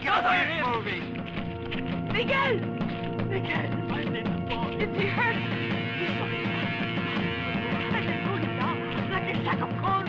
Get moving! Miguel! Miguel! Is he hurt? Let him pull him down like a sack of corn.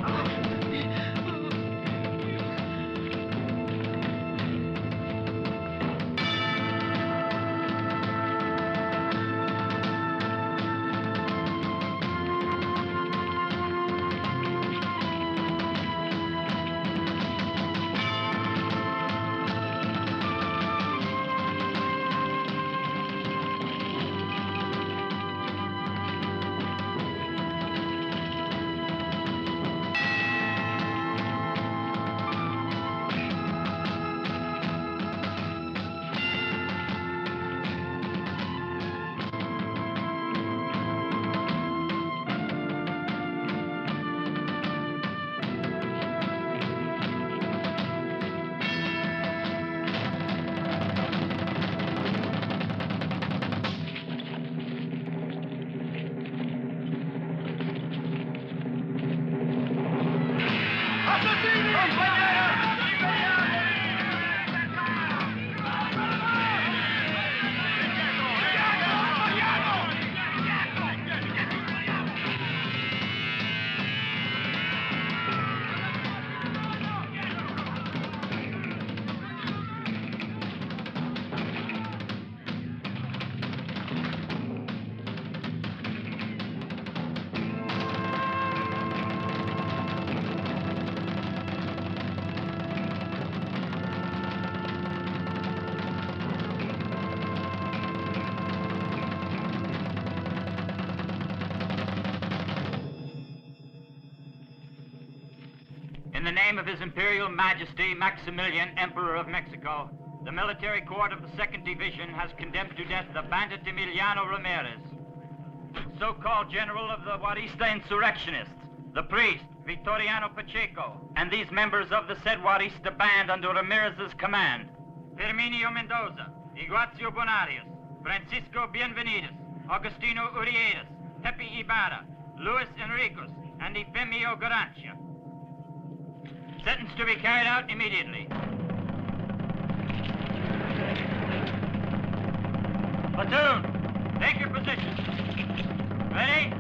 In the name of His Imperial Majesty, Maximilian, Emperor of Mexico, the military court of the 2nd Division has condemned to death the bandit Giuliano Ramirez, so-called general of the Juarista insurrectionists, the priest, Victoriano Pacheco, and these members of the said Juarista band under Ramirez's command: Firminio Mendoza, Iguazio Bonarius, Francisco Bienvenidos, Agustino Uriedas, Pepe Ibarra, Luis Enricos, and Efemio Garancia. Sentence to be carried out immediately. Platoon, take your positions. Ready?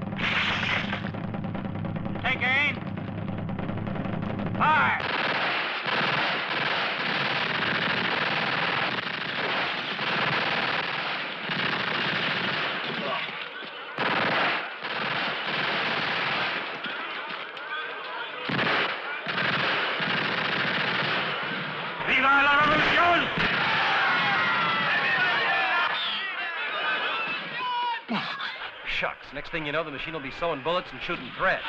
Take aim. Fire! ¡Viva la revolución! Shucks. Next thing you know, the machine will be sewing bullets and shooting thread.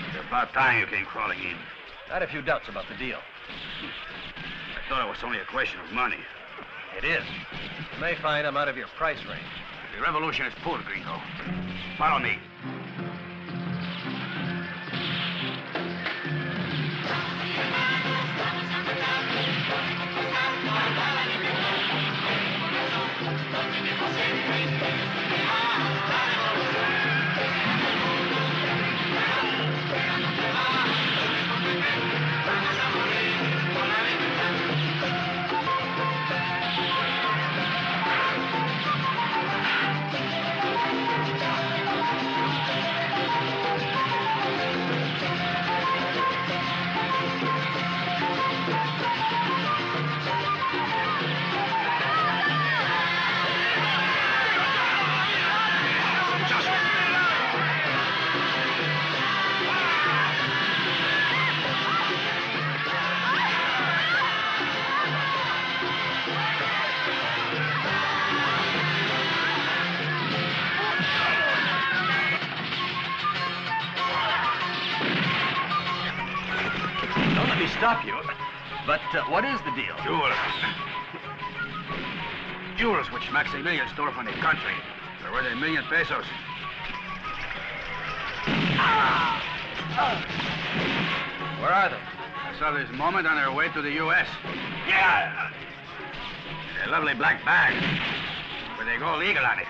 It's about time you came crawling in. I had a few doubts about the deal. I thought it was only a question of money. It is. You may find I'm out of your price range. The revolution is poor, Gringo. Follow me. Stop you. But what is the deal? Jewels. Jewels which Maximilian stole from the country. They're worth $1 million pesos. Where are they? I saw this moment on their way to the U.S. Yeah. A lovely black bag with a gold eagle on it.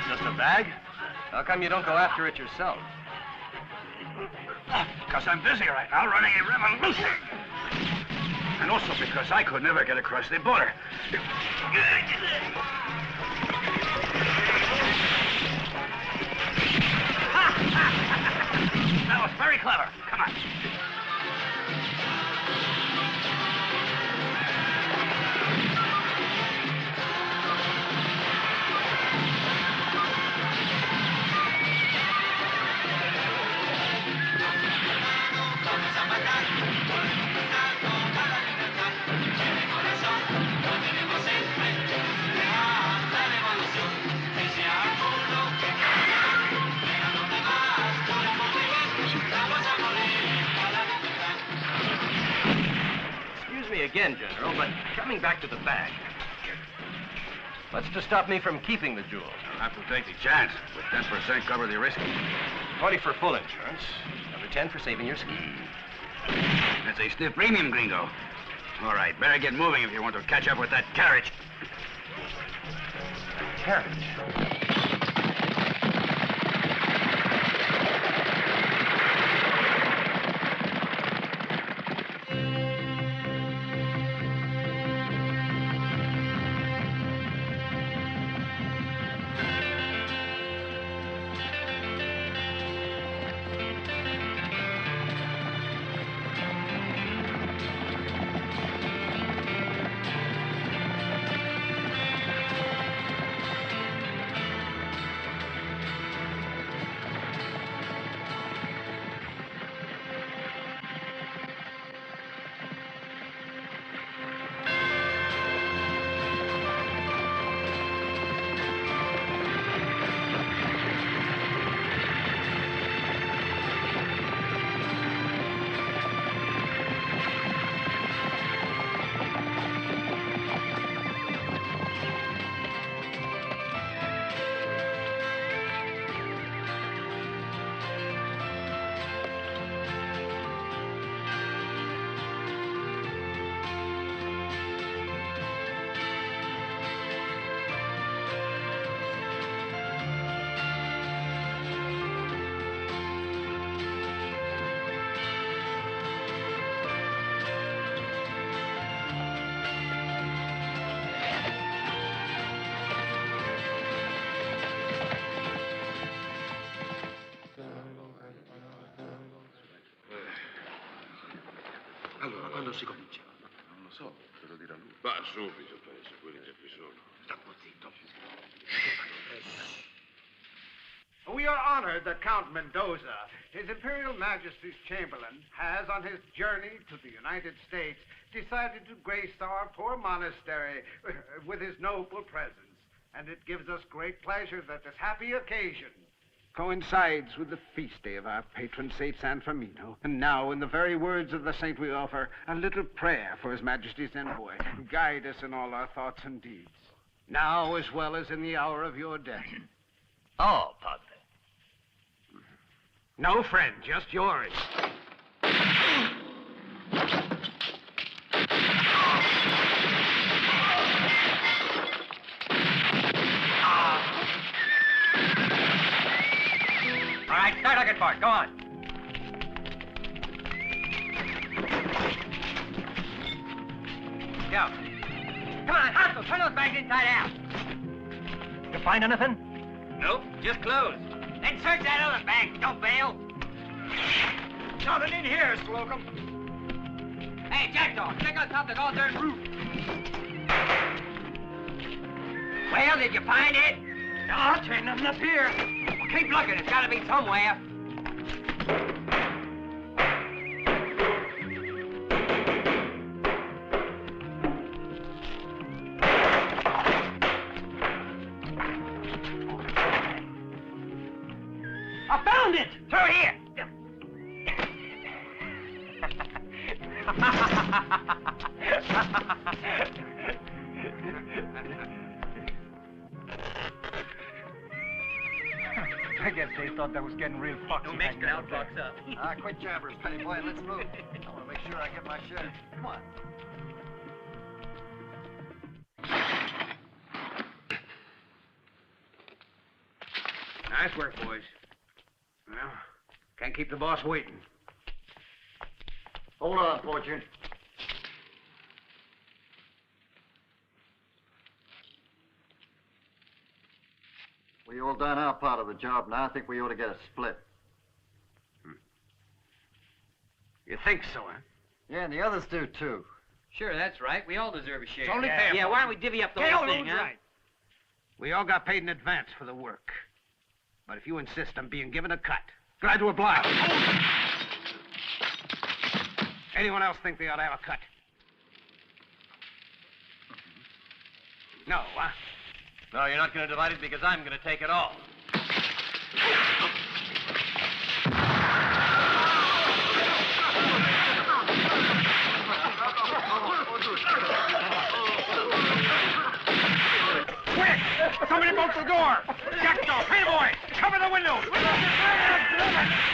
Just a bag? How come you don't go after it yourself? Because I'm busy right now running a revolution. And also because I could never get across the border. That was very clever. Come on. Again, General, but coming back to the bag. What's to stop me from keeping the jewels? I'll have to take the chance. With 10% cover the risk. 20 for full insurance. Another 10 for saving your skin. That's a stiff premium, Gringo. All right, better get moving if you want to catch up with that carriage. Carriage? Allora, quando si comincia? Non lo so, te lo dirà lui. Ma subito, penso, quelli che ci sono. Troppo zitto. We are honored that Count Mendoza, His Imperial Majesty's Chamberlain, has, on his journey to the United States, decided to grace our poor monastery with his noble presence. And it gives us great pleasure that this happy occasion coincides with the feast day of our patron Saint San Firmino. And now, in the very words of the saint, we offer a little prayer for His Majesty's envoy. Guide us in all our thoughts and deeds, now as well as in the hour of your death. Oh, Padre. No, friend, just yours. All right, start looking for it. Go on. Go. Come on, Hostel, turn those bags inside out. You find anything? Nope, just closed. Then search that other bag. Don't bail. Nothing in here, Slocum. Hey, Jackdaw, check out top of the goddamn roof. Well, did you find it? No, it ain't nothing up here. Well, keep looking. It's got to be somewhere. I guess they thought that was getting real foxy. Don't mix it out, box up. Quit jabbers, Penny boy. Let's move. I want to make sure I get my share. Come on. Nice work, boys. Well, can't keep the boss waiting. Hold on, Fortune. We all done our part of the job. Now I think we ought to get a split. You think so, huh? Yeah, and the others do, too. Sure, that's right. We all deserve a share. It's only fair. Yeah, why don't we divvy up the whole thing, huh? Right. We all got paid in advance for the work. But if you insist on being given a cut, glad to oblige. Anyone else think they ought to have a cut? No, huh? No, you're not going to divide it because I'm going to take it all. Quick! Somebody bolt the door! Jackdaw, hey boy, cover the window!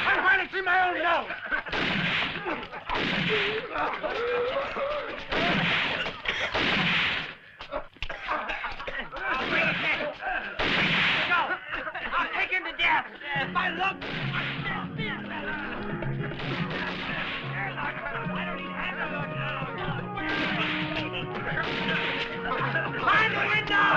I finally see my own nose! I'll take him to death. My luck. Find the window!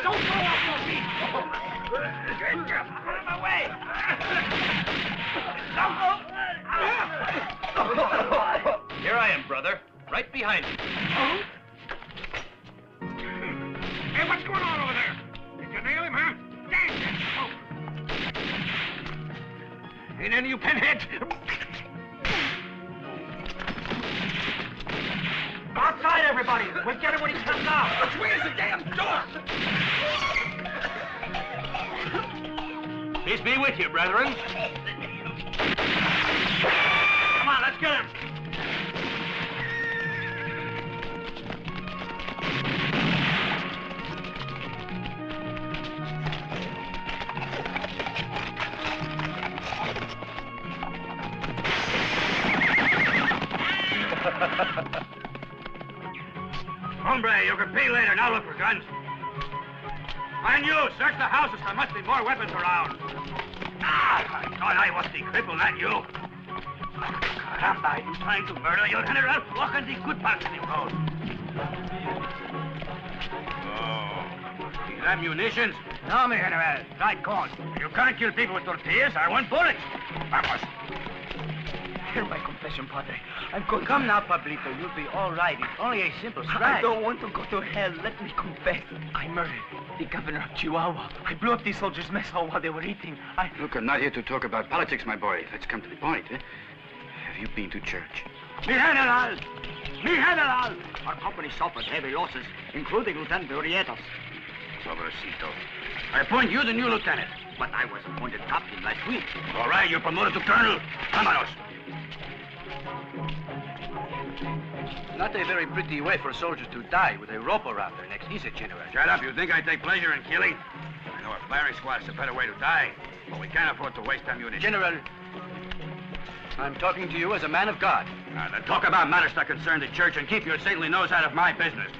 Don't throw off your feet! Get out of my way! Here I am, brother. Right behind you. Hey, what's going on over there? Did you nail him, huh? Dang that smoke! Ain't any of you pinheads? Outside, everybody! We'll get him when he comes out! Where's the damn door? Peace be with you, brethren. Come on, let's get him. Hombre, you can pay later. Now look for guns. And you, search the houses. There must be more weapons around. Ah, I thought I was the cripple, not you. Caramba, are you trying to murder your general? Walk on the good parts of the road. Oh, these ammunitions? No, mi general. Right cause. You can't kill people with tortillas. I want bullets. Vamos. Hear my confession, Padre. I'm going. Come now, Pablito. You'll be all right. It's only a simple strike. I don't want to go to hell. Let me confess. I murdered the governor of Chihuahua. I blew up these soldiers' mess hall while they were eating. Look, I'm not here to talk about politics, my boy. Let's come to the point, eh? Have you been to church? Mi general! Mi general! Our company suffered heavy losses, including Lieutenant Urietos. Pobrecito. I appoint you the new lieutenant. But I was appointed captain last week. All right, you're promoted to colonel. Vámonos. Not a very pretty way for soldiers to die with a rope around their necks, is it, General? Shut up. You think I take pleasure in killing? I know a firing squad is a better way to die, but we can't afford to waste ammunition. General, I'm talking to you as a man of God. Now, then talk about matters that concern the church and keep your saintly nose out of my business.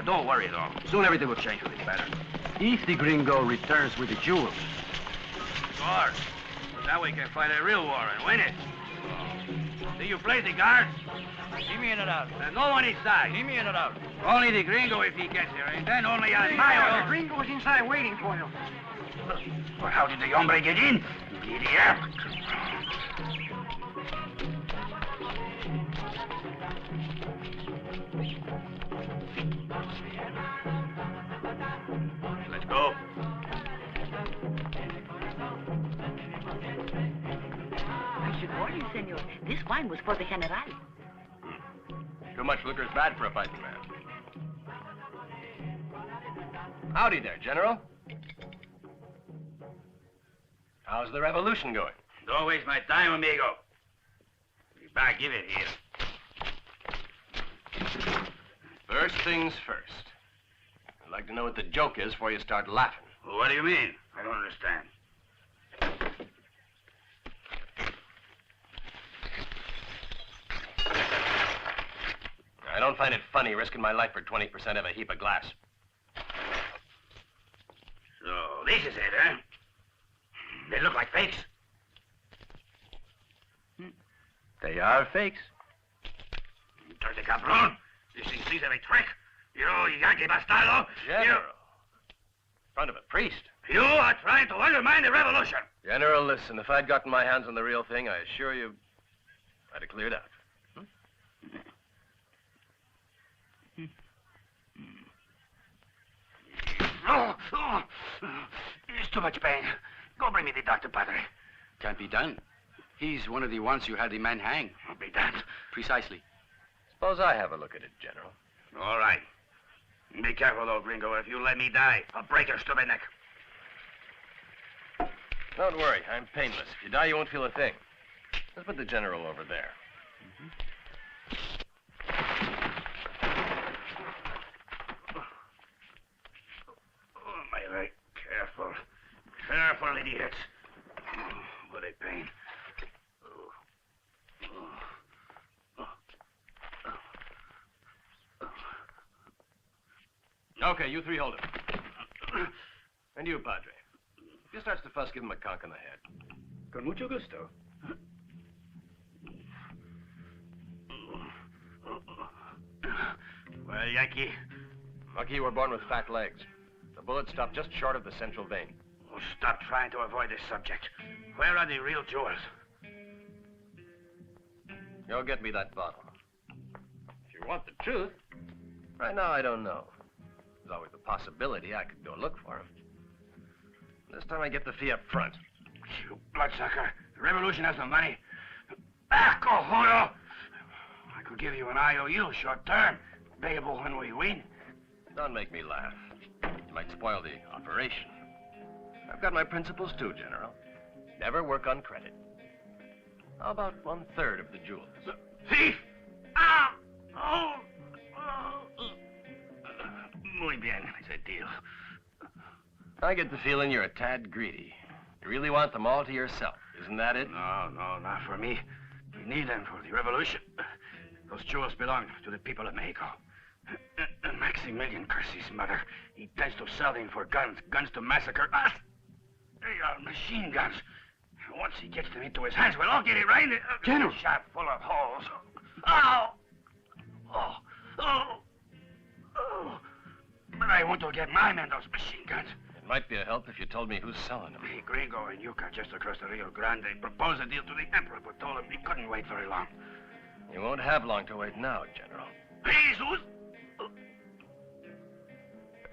Don't worry, though. Soon everything will change for the better. If the Gringo returns with the jewels. Sure. Now we can fight a real war and win it. See you play the guards? See me in and out. There's no one inside. See me in and out. Only the Gringo if he gets here, and then only on my order. The Gringo is inside waiting for you. Well, how did the hombre get in? Idiot. Let's go. I should warn you, senor. This wine was for the general. Too much liquor is bad for a fighting man. Howdy there, General. How's the revolution going? Don't waste my time, amigo. Be back, give it here. First things first. I'd like to know what the joke is before you start laughing. Well, what do you mean? I don't understand. I don't find it funny risking my life for 20% of a heap of glass. So, this is it, huh? They look like fakes. They are fakes. Dirty cabron. You see of a trick. You Yankee bastardo. General. In front of a priest. You are trying to undermine the revolution. General, listen, if I'd gotten my hands on the real thing, I assure you, I'd have cleared out. Oh, it's too much pain. Go bring me the doctor, Padre. Can't be done. He's one of the ones you had the men hang. I'll be damned. Precisely. Suppose I have a look at it, General. All right. Be careful, though, Gringo. If you let me die, I'll break your stupid neck. Don't worry, I'm painless. If you die, you won't feel a thing. Let's put the General over there. Oh, my leg. Careful. Careful, idiots. What a pain. Okay, you three hold it. And you, Padre. If he starts to fuss, give him a conk on the head. Con mucho gusto. Well, Yankee. Lucky you were born with fat legs. The bullet stopped just short of the central vein. Oh, stop trying to avoid this subject. Where are the real jewels? Go get me that bottle. If you want the truth, right now I don't know. There's always the possibility I could go look for him. This time I get the fee up front. You bloodsucker. The revolution has no money. Ah, cojono! I could give you an IOU short term, payable when we win. Don't make me laugh. You might spoil the operation. I've got my principles too, General. Never work on credit. How about 1/3 of the jewels? Thief! Ah! Oh! Muy bien, it's a deal. I get the feeling you're a tad greedy. You really want them all to yourself, isn't that it? No, not for me. We need them for the revolution. Those jewels belong to the people of Mexico. Maximilian, curse his mother. He tends to sell them for guns to massacre us. They are machine guns. Once he gets them into his hands, we'll all get it right in the... General! Shot full of holes. Ow! Oh! But I want to get my men those machine guns. It might be a help if you told me who's selling them. Hey, Gringo and Yuka just across the Rio Grande proposed a deal to the Emperor, but told him he couldn't wait very long. You won't have long to wait now, General. Jesus!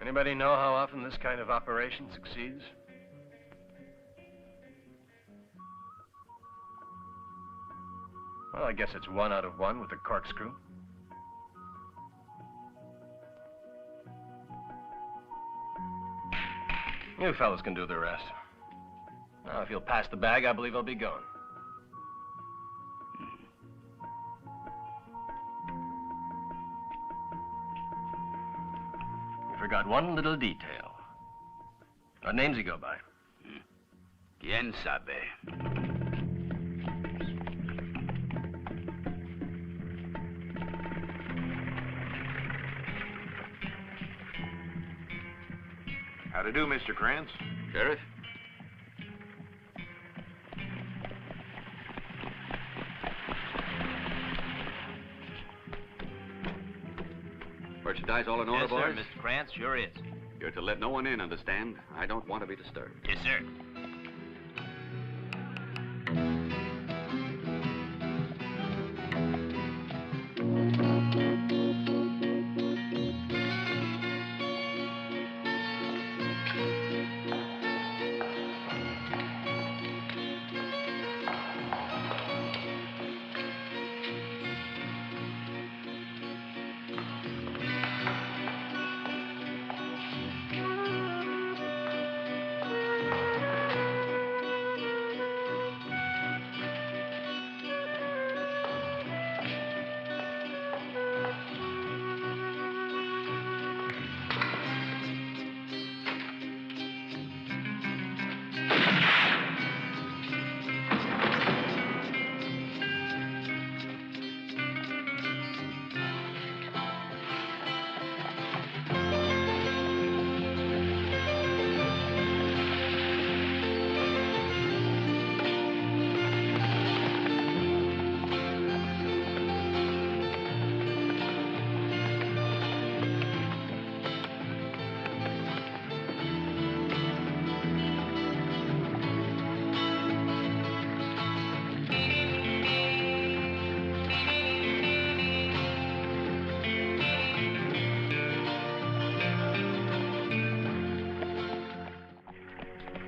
Anybody know how often this kind of operation succeeds? Well, I guess it's 1 out of 1 with a corkscrew. You fellas can do the rest. Now, if you'll pass the bag, I believe I'll be going. You forgot one little detail. What names you go by? Quien sabe? How to do, Mr. Krantz? Sheriff? Merchandise all in order, Yes, sir, boys? Mr. Krantz, sure is. You're to let no one in, understand? I don't want to be disturbed. Yes, sir.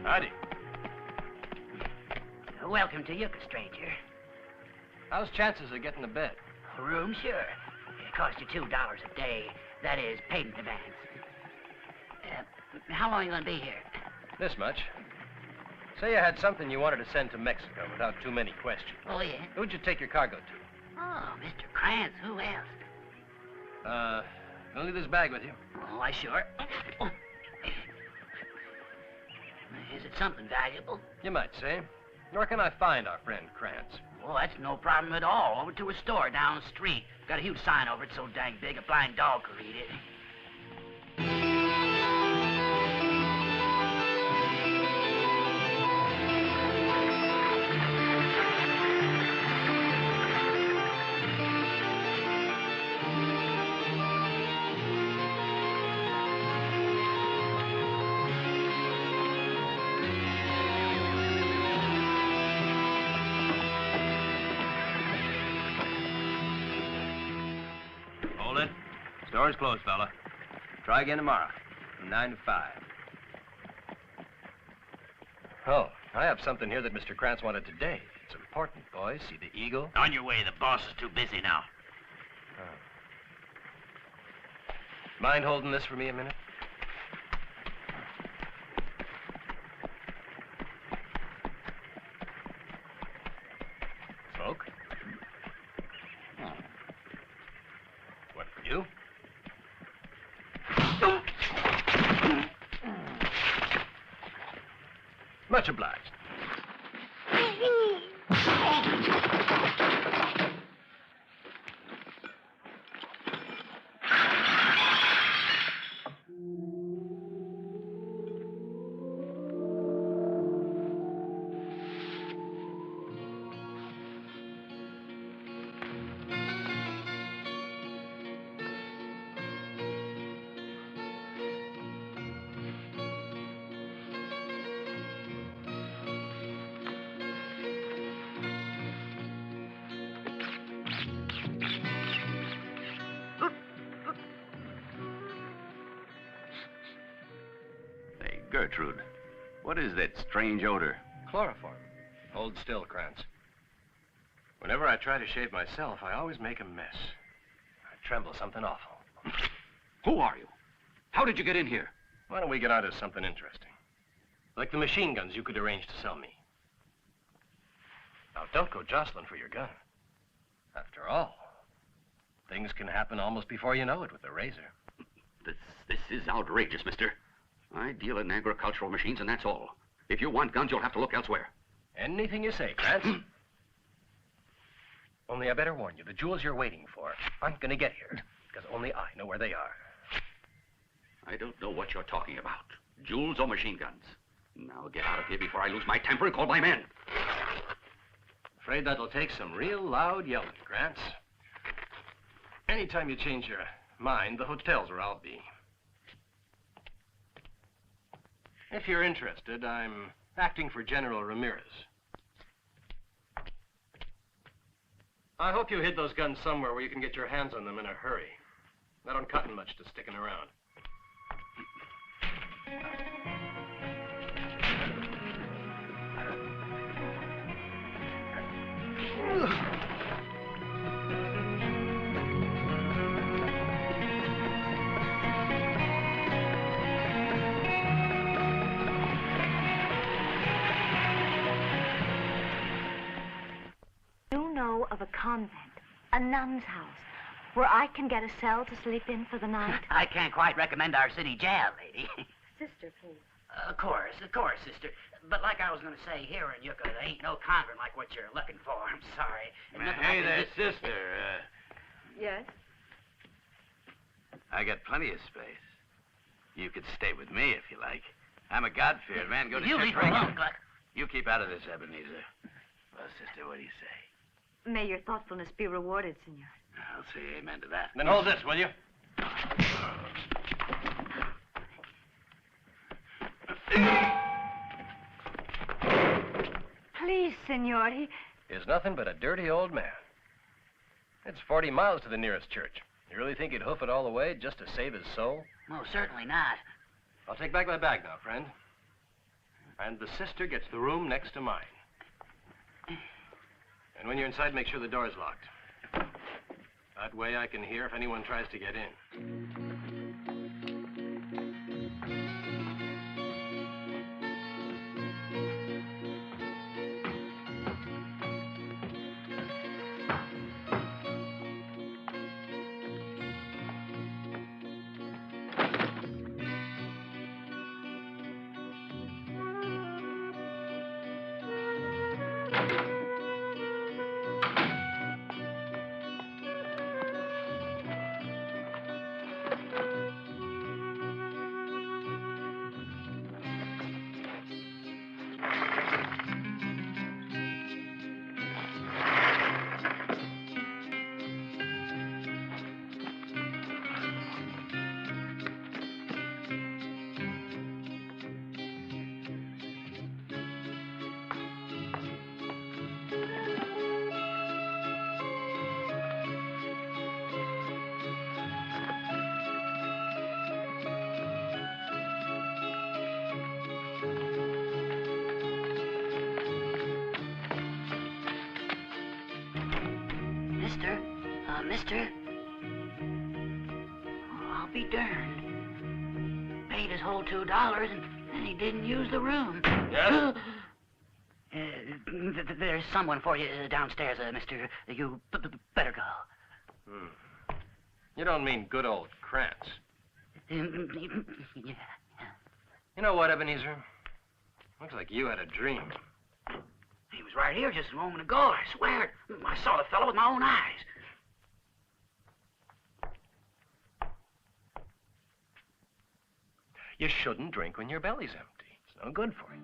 Howdy. Welcome to Yuka, stranger. How's chances of getting to bed? Room, sure. It costs you $2 a day. That is, paid in advance. How long are you going to be here? This much. Say you had something you wanted to send to Mexico without too many questions. Oh, yeah? Who'd you take your cargo to? Oh, Mr. Krantz. Who else? Gonna leave this bag with you. Oh, I sure. Oh. Is it something valuable? You might say. Where can I find our friend Krantz? Well, that's no problem at all. Over to a store down the street. Got a huge sign over it so dang big a blind dog could read it. Store's closed, fella. Try again tomorrow, from 9 to 5. Oh, I have something here that Mr. Krantz wanted today. It's important, boys. See the eagle? On your way. The boss is too busy now. Oh. Mind holding this for me a minute? Smoke? Oh. What for you? Much obliged. Gertrude, what is that strange odor? Chloroform. Hold still, Krantz. Whenever I try to shave myself, I always make a mess. I tremble something awful. Who are you? How did you get in here? Why don't we get on to something interesting? Like the machine guns you could arrange to sell me. Now, don't go jostling for your gun. After all, things can happen almost before you know it with a razor. This is outrageous, mister. I deal in agricultural machines, and that's all. If you want guns, you'll have to look elsewhere. Anything you say, Krantz. Only I better warn you, the jewels you're waiting for aren't going to get here, because only I know where they are. I don't know what you're talking about. Jewels or machine guns. Now get out of here before I lose my temper and call my men. Afraid that'll take some real loud yelling, Krantz. Anytime you change your mind, the hotel's where I'll be. If you're interested, I'm acting for General Ramirez. I hope you hid those guns somewhere where you can get your hands on them in a hurry. I don't cotton much to sticking around. Of a convent, a nun's house, where I can get a cell to sleep in for the night? I can't quite recommend our city jail, lady. Sister, please. Of course, sister. But like I was going to say, here in Yuka, there ain't no convent like what you're looking for. I'm sorry. Hey there, sister. Yes? I got plenty of space. You could stay with me if you like. I'm a God-feared man. Go to you church leave her alone, regular. You keep out of this, Ebenezer. Well, sister, what do you say? May your thoughtfulness be rewarded, senor. I'll say amen to that. Then hold this, will you? Please, senor, He's nothing but a dirty old man. It's 40 miles to the nearest church. You really think he'd hoof it all the way just to save his soul? No, certainly not. I'll take back my bag now, friend. And the sister gets the room next to mine. And when you're inside, make sure the door is locked. That way I can hear if anyone tries to get in. Mister. Oh, I'll be darned. Paid his whole $2 and he didn't use the room. Yes? There's someone for you downstairs, mister. You better go. You don't mean good old Krantz. Yeah. You know what, Ebenezer? Looks like you had a dream. He was right here just a moment ago, I swear it. I saw the fellow with my own eyes. You shouldn't drink when your belly's empty. It's no good for you.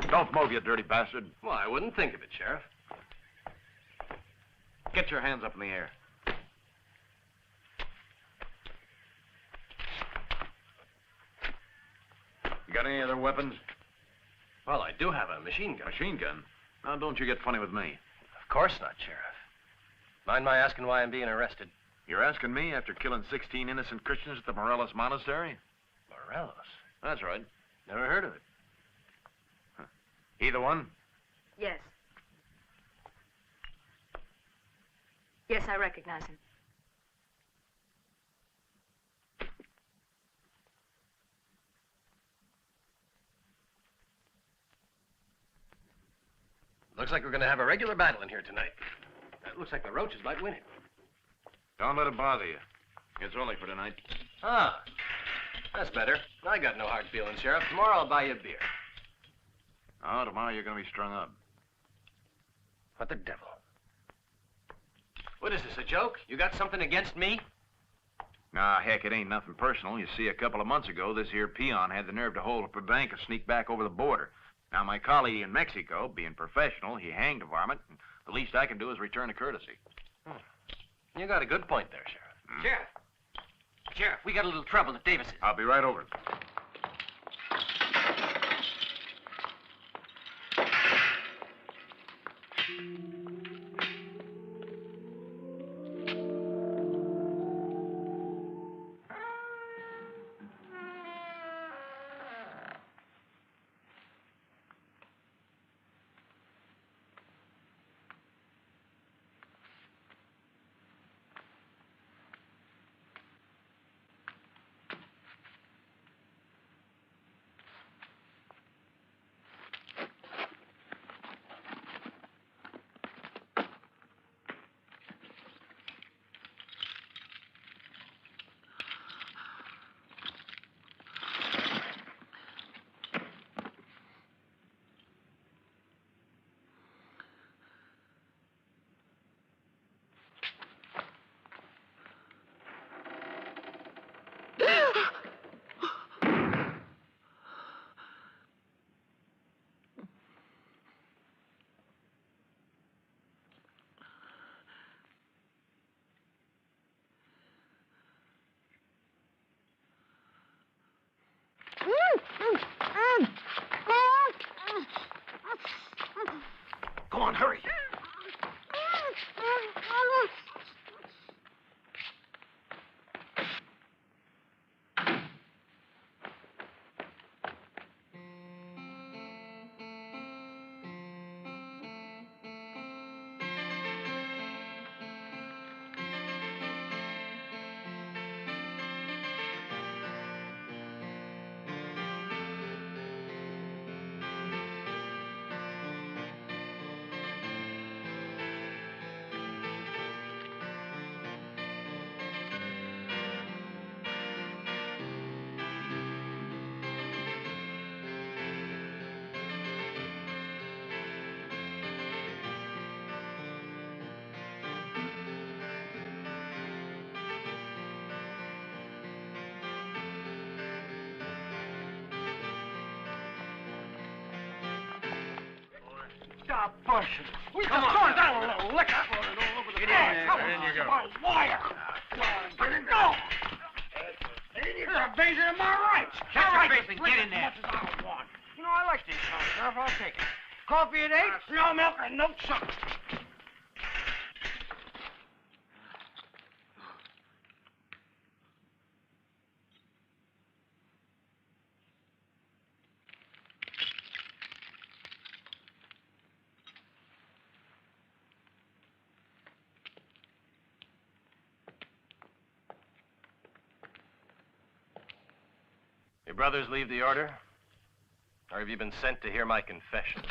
Don't move, you dirty bastard. Well, I wouldn't think of it, Sheriff. Get your hands up in the air. You got any other weapons? Well, I do have a machine gun. Machine gun? Now, don't you get funny with me. Of course not, Sheriff. Mind my asking why I'm being arrested? You're asking me after killing 16 innocent Christians at the Morelos Monastery? Morelos? That's right. Never heard of it. Either one? Yes. Yes, I recognize him. Looks like we're going to have a regular battle in here tonight. It looks like the Roaches might win it. Don't let it bother you. It's only for tonight. Ah, that's better. I got no hard feelings, Sheriff. Tomorrow I'll buy you a beer. Oh, tomorrow you're going to be strung up. What the devil? What is this, a joke? You got something against me? Nah, heck, it ain't nothing personal. You see, a couple of months ago, this here peon had the nerve to hold up a bank and sneak back over the border. Now, my colleague in Mexico, being professional, he hanged a varmint, and the least I can do is return a courtesy. You got a good point there, Sheriff. Sheriff! Sheriff, we got a little trouble at Davis's. I'll be right over. on, hurry. Stop pushing. Come on. Down a little. Lick up. Get in there. In you go. Wire. Get it go. You're abasing my rights. Shut your face and get in there. As much as I want. You know, I like these songs, Sheriff. I'll take it. Coffee at 8, no milk and no sugar. Your brothers leave the order? Or have you been sent to hear my confession?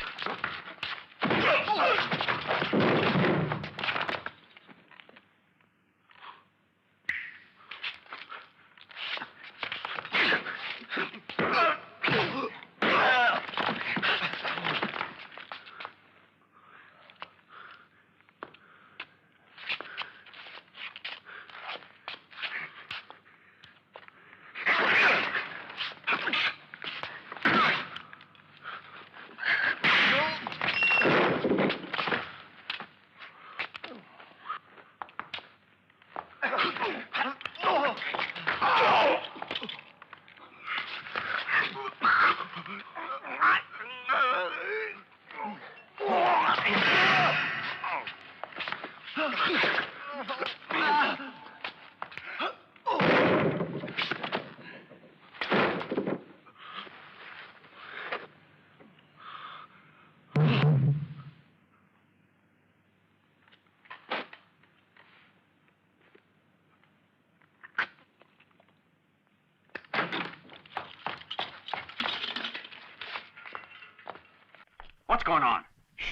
What's going on? Shh.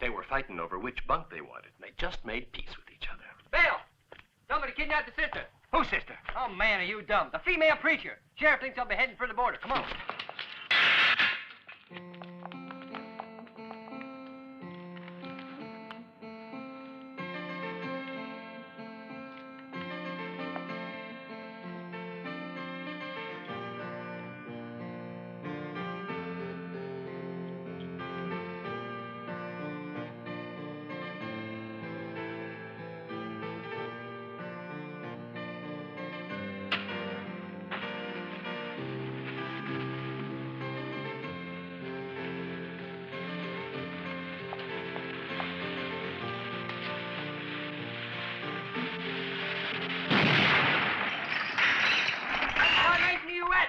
They were fighting over which bunk they wanted, and they just made peace with each other. Bill! Somebody kidnapped the sister. Whose sister? Oh, man, are you dumb? The female preacher. Sheriff thinks I'll be heading for the border. Come on.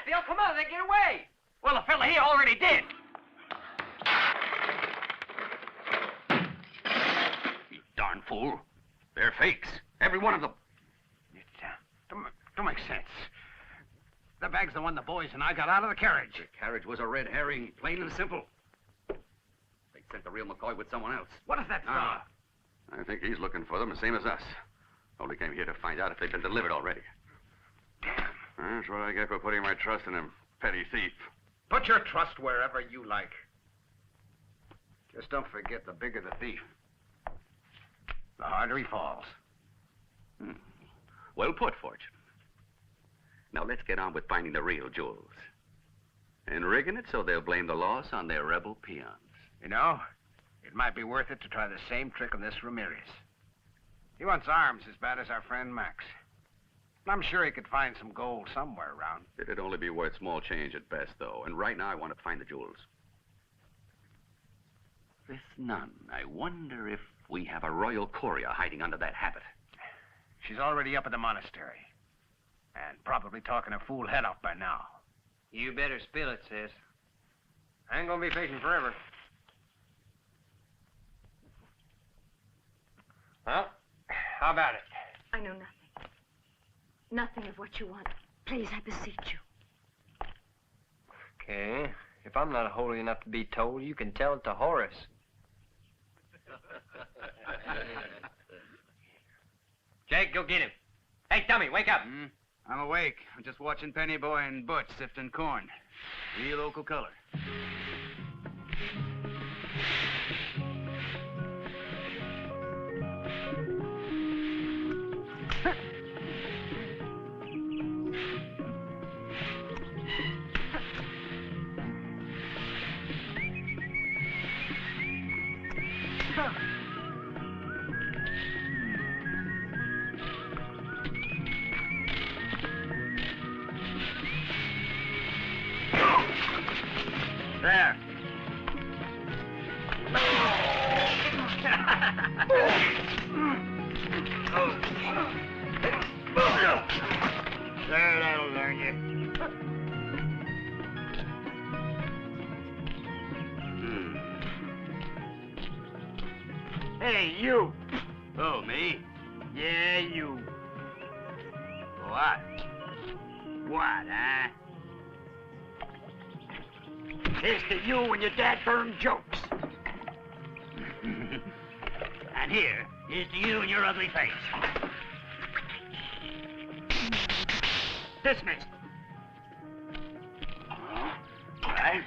Bill, come on, they get away. Well, the fella here already did. You darn fool. They're fakes. Every one of them. It don't make sense. The bag's the one the boys and I got out of the carriage. The carriage was a red herring, plain and simple. They sent the real McCoy with someone else. What is that fella? I think he's looking for them, the same as us. Only came here to find out if they've been delivered already. That's what I get for putting my trust in him, petty thief. Put your trust wherever you like. Just don't forget, the bigger the thief, the harder he falls. Well put, Fortune. Now let's get on with finding the real jewels. And rigging it so they'll blame the loss on their rebel peons. You know, it might be worth it to try the same trick on this Ramirez. He wants arms as bad as our friend Max. I'm sure he could find some gold somewhere around. It'd only be worth small change at best, though. And right now I want to find the jewels. This nun, I wonder if we have a royal courier hiding under that habit. She's already up at the monastery. And probably talking her fool head off by now. You better spill it, sis. I ain't gonna be fishing forever. Well, how about it? I know nothing. Nothing of what you want. Please, I beseech you. Okay. If I'm not holy enough to be told, you can tell it to Horace. Jake, go get him. Hey, dummy, wake up. I'm awake. I'm just watching Penny Boy and Butch sifting corn. Real local color. There. There, that'll learn you. Hey, you. Oh, me? Yeah, you. What? What, huh? Here's to you and your dad-burned jokes. And here's to you and your ugly face. Dismissed. All right.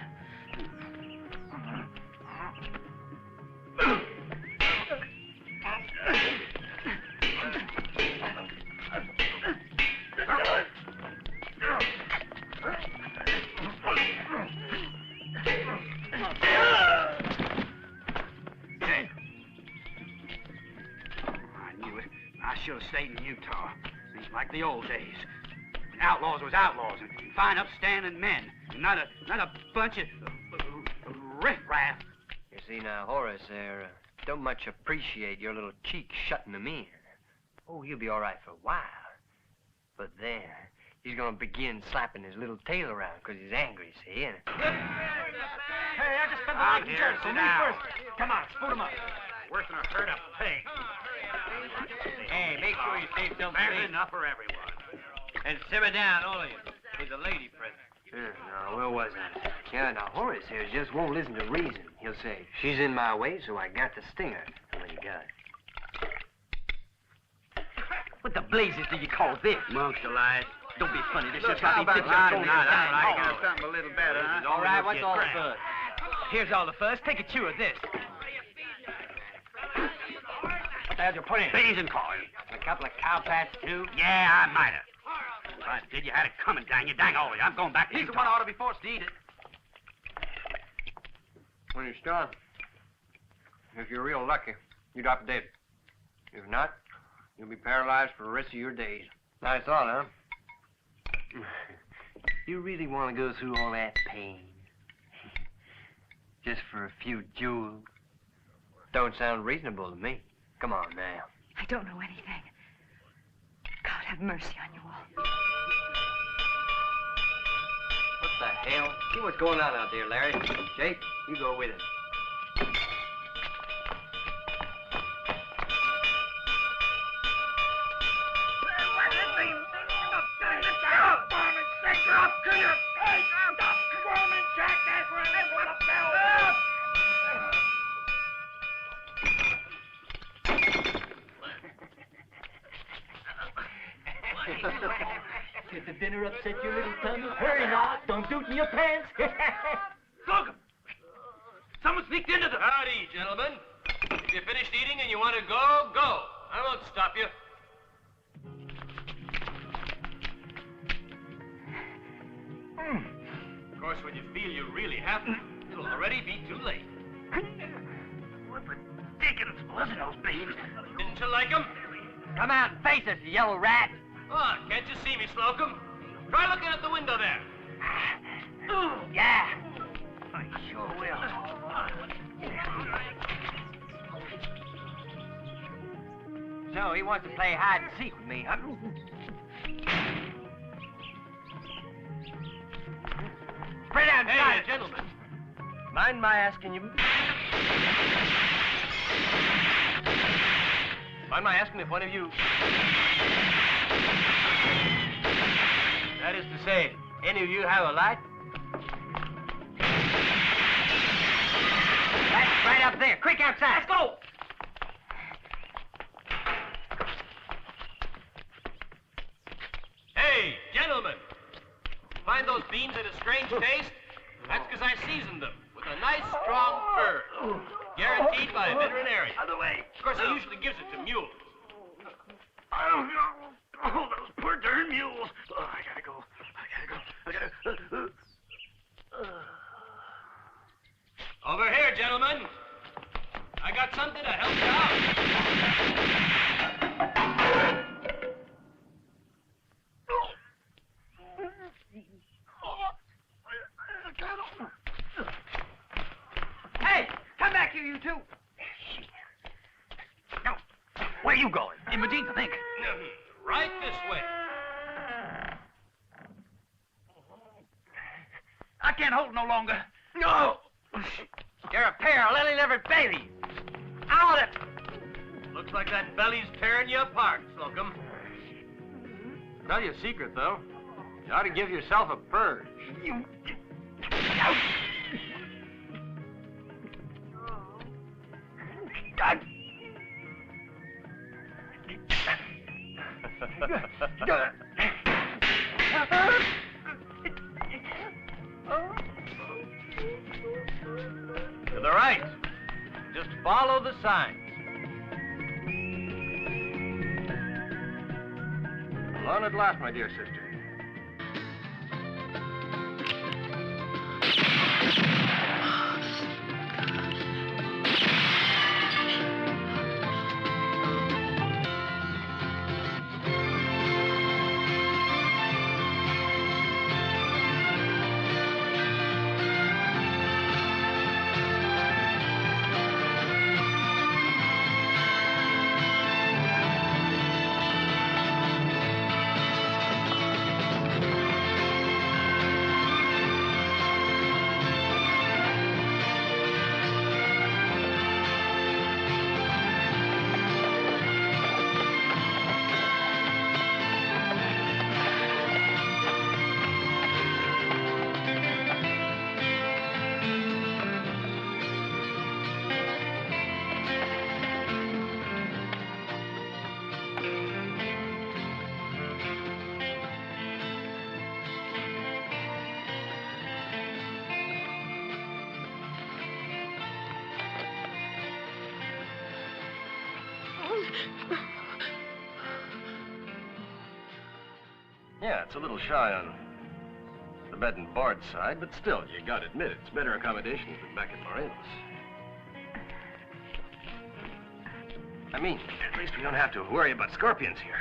I should have stayed in Utah. It's like the old days. When outlaws was outlaws and fine, upstanding men. Not a bunch of riffraff. You see now, Horace there don't much appreciate your little cheek shutting him in. Oh, he'll be all right for a while. But then he's gonna begin slapping his little tail around because he's angry, see? And... Hey, I just spent the night in church, so me first. Come on, spoot him up. Worse than a herd of pigs. Hey, make sure you save some There's enough for everyone. And simmer down, all of you. There's a lady present. Now, where was I? Yeah, now, Horace here just won't listen to reason. He'll say, she's in my way, so I got to sting her. And when he got it. What the blazes do you call this? Monks alive. Don't be funny. This Look, just got me how fixing about to throw that? you I down. got something a little better, huh? All right, what's all the fuss? Here's all the fuss. Take a chew of this. What the hell did you put in? Beans and corn. A couple of cow pats, too? Yeah, I might have. If I did, you had it coming, dang you. Dang all of you. I'm going back to He's the Utah. one who ought to be forced to eat it. When you start, if you're real lucky, you drop dead. If not, you'll be paralyzed for the rest of your days. That's all, huh? You really want to go through all that pain? Just for a few jewels? Don't sound reasonable to me. Come on now. I don't know anything. God have mercy on you all. What the hell? See what's going on out there, Larry. Jake, you go with him. Did the dinner upset your little tummy? Hurry now, don't do it in your pants. Look! Someone sneaked into them. Howdy, gentlemen. If you're finished eating and you want to go, go. I won't stop you. Of course, when you feel you really have to, it'll already be too late. What ridiculous wasn't those beans? Didn't you like them? Come out and face us, you yellow rat. Oh, can't you see me, Slocum? Try looking at the window there. Yeah. I sure will. So he wants to play hide and seek with me, huh? Spread out, hey, gentlemen. Mind my asking you? Mind my asking if one of you... That is to say, any of you have a light? That's right up there. Quick, outside. Let's go. Hey, gentlemen. Find those beans in a strange taste? That's because I seasoned them with a nice, strong fur. Guaranteed by a veterinarian. Other way. Of course, he usually gives it to mules. Oh, those poor darn mules. Oh, I gotta go. Over here, gentlemen. I got something to help you out. Hey, come back here, you two. No. Where are you going? In Medina, I think. Right this way. I can't hold no longer. No! You're a pair of lily-livered babies. Out of it! Looks like that belly's tearing you apart, Slocum. Tell you a secret, though. You ought to give yourself a purge. To the right. Just follow the signs. Alone at last, my dear sister. Yeah, it's a little shy on the bed and board side, but still, you gotta admit, it's better accommodations than back at Morelos. I mean, at least we don't have to worry about scorpions here.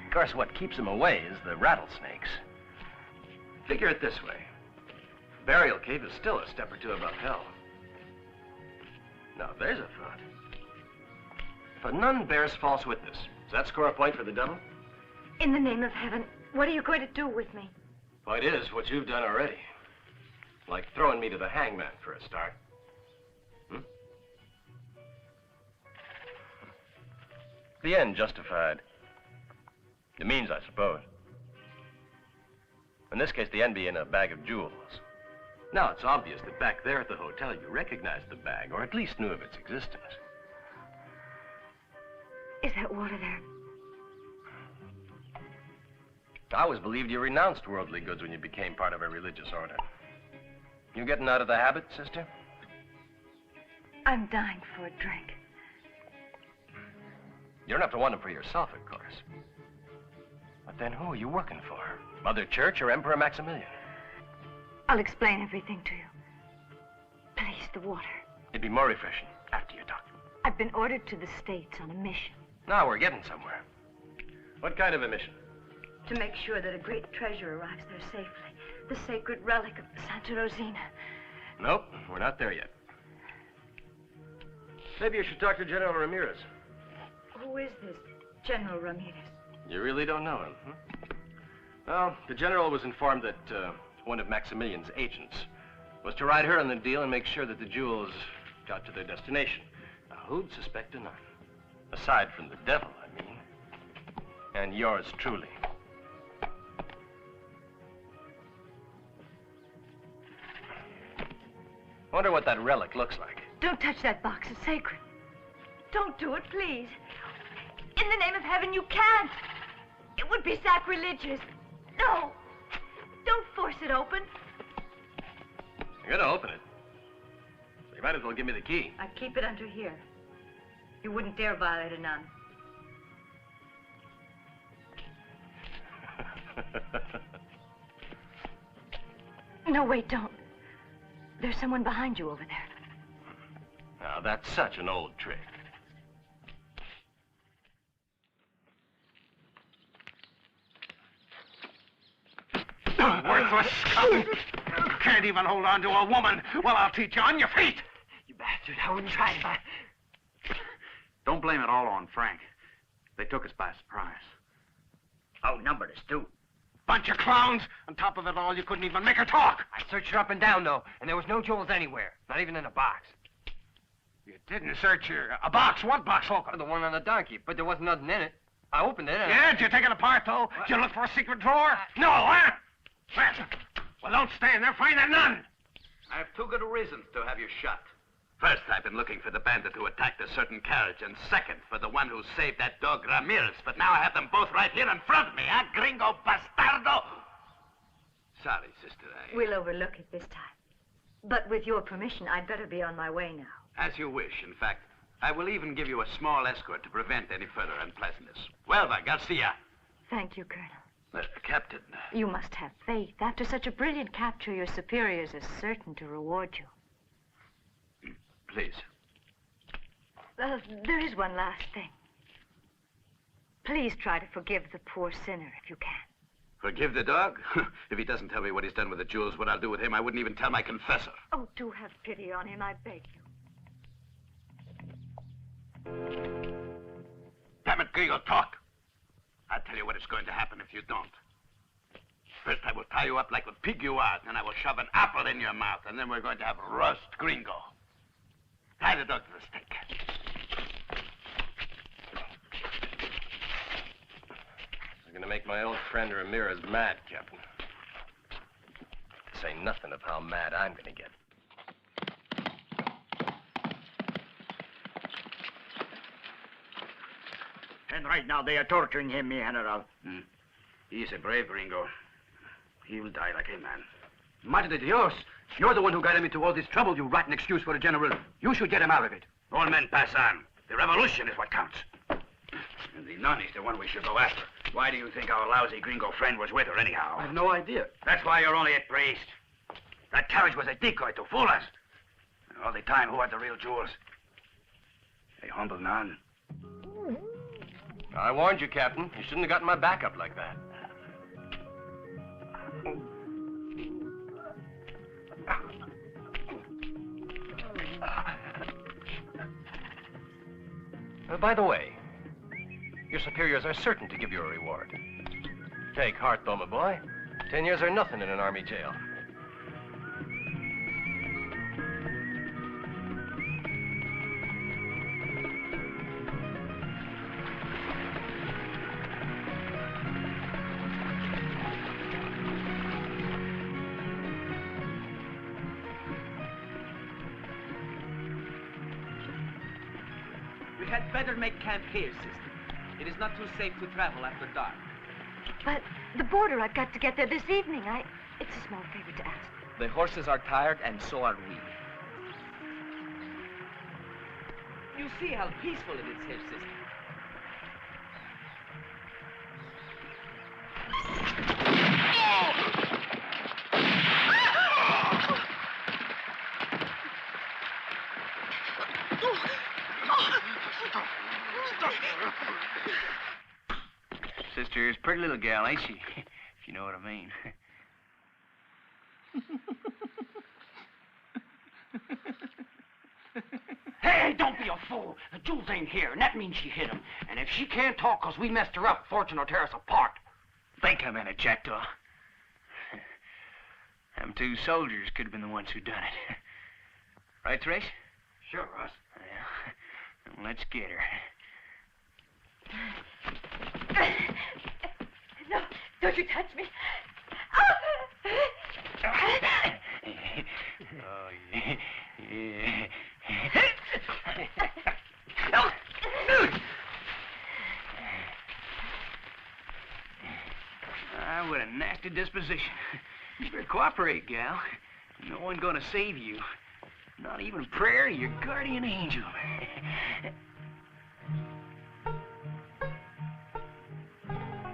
Of course, what keeps them away is the rattlesnakes. Figure it this way. Burial Cave is still a step or two above hell. Now, there's a thought. If a nun bears false witness, does that score a point for the devil? In the name of heaven, what are you going to do with me? Point is, what you've done already. Like throwing me to the hangman for a start. The end justified the means, I suppose. In this case, the end being a bag of jewels. Now, it's obvious that back there at the hotel, you recognized the bag, or at least knew of its existence. Is that water there? I always believed you renounced worldly goods when you became part of a religious order. You getting out of the habit, sister? I'm dying for a drink. You don't have to want them for yourself, of course. But then who are you working for? Mother Church or Emperor Maximilian? I'll explain everything to you. Please, the water. It'd be more refreshing after you talk. I've been ordered to the States on a mission. Now we're getting somewhere. What kind of a mission? To make sure that a great treasure arrives there safely. The sacred relic of Santa Rosina. Nope, we're not there yet. Maybe you should talk to General Ramirez. Who is this General Ramirez? You really don't know him, huh? Well, the general was informed that one of Maximilian's agents was to ride her on the deal and make sure that the jewels got to their destination. Now, who'd suspect none? Aside from the devil, I mean. And yours truly. Wonder what that relic looks like. Don't touch that box. It's sacred. Don't do it, please. In the name of heaven, you can't. It would be sacrilegious. No. Don't force it open. You're gonna open it. So you might as well give me the key. I keep it under here. You wouldn't dare violate a nun. No, wait, don't. There's someone behind you over there. Now, that's such an old trick. Worthless scum! Can't even hold on to a woman. Well, I'll teach you on your feet. You bastard, I wouldn't try it, but... Don't blame it all on Frank. They took us by surprise. Outnumbered us, too. Bunch of clowns. On top of it all, you couldn't even make her talk. I searched her up and down, though, and there was no jewels anywhere. Not even in a box. You didn't search a box? What box, Holcomb? The one on the donkey, but there wasn't nothing in it. I opened it and... Yeah, did you take it apart, though? Did you look for a secret drawer? No, huh? Well, don't stand there. Find that nun. I have two good reasons to have you shot. First, I've been looking for the bandit who attacked a certain carriage, and second, for the one who saved that dog Ramirez. But now I have them both right here in front of me, huh, Gringo bastardo? Sorry, sister, We'll overlook it this time. But with your permission, I'd better be on my way now. As you wish. In fact, I will even give you a small escort to prevent any further unpleasantness. Well, Garcia. Thank you, Colonel. Captain. You must have faith. After such a brilliant capture, your superiors are certain to reward you. Please. There is one last thing. Please try to forgive the poor sinner if you can. Forgive the dog? If he doesn't tell me what he's done with the jewels, what I'll do with him, I wouldn't even tell my confessor. Oh, do have pity on him, I beg you. Damn it, Gringo, talk. I'll tell you what is going to happen if you don't. First, I will tie you up like the pig you are, then I will shove an apple in your mouth, and then we're going to have roast Gringo. Tie the dog to the stake. I'm gonna make my old friend Ramirez mad, Captain. Say nothing of how mad I'm gonna get. And right now they are torturing him, mi general. He's a brave Gringo. He will die like a man. Madre de Dios, you're the one who got him into all this trouble, you rotten excuse for a general. You should get him out of it. All men pass on. The revolution is what counts. And the nun is the one we should go after. Why do you think our lousy Gringo friend was with her, anyhow? I have no idea. That's why you're only a priest. That carriage was a decoy to fool us. And all the time, who had the real jewels? A humble nun. I warned you, Captain. You shouldn't have gotten my back up like that. By the way, your superiors are certain to give you a reward. Take heart, though, my boy. 10 years are nothing in an army jail. We had better make camp here, sister. It is not too safe to travel after dark. But the border, I've got to get there this evening. It's a small favor to ask. The horses are tired, and so are we. You see how peaceful it is here, sister. Sister is a pretty little gal, ain't she? If you know what I mean. Hey, don't be a fool. Jules ain't here, and that means she hit him. And if she can't talk 'cause we messed her up, fortune will tear us apart. Think a minute, Jackdaw. Them two soldiers could have been the ones who done it. Right, Trace? Sure, Russ. Well, let's get her. No, don't you touch me. Oh, yeah. Yeah. I would have nasty disposition. You better cooperate, gal. No one gonna save you. Not even prayer, your guardian angel.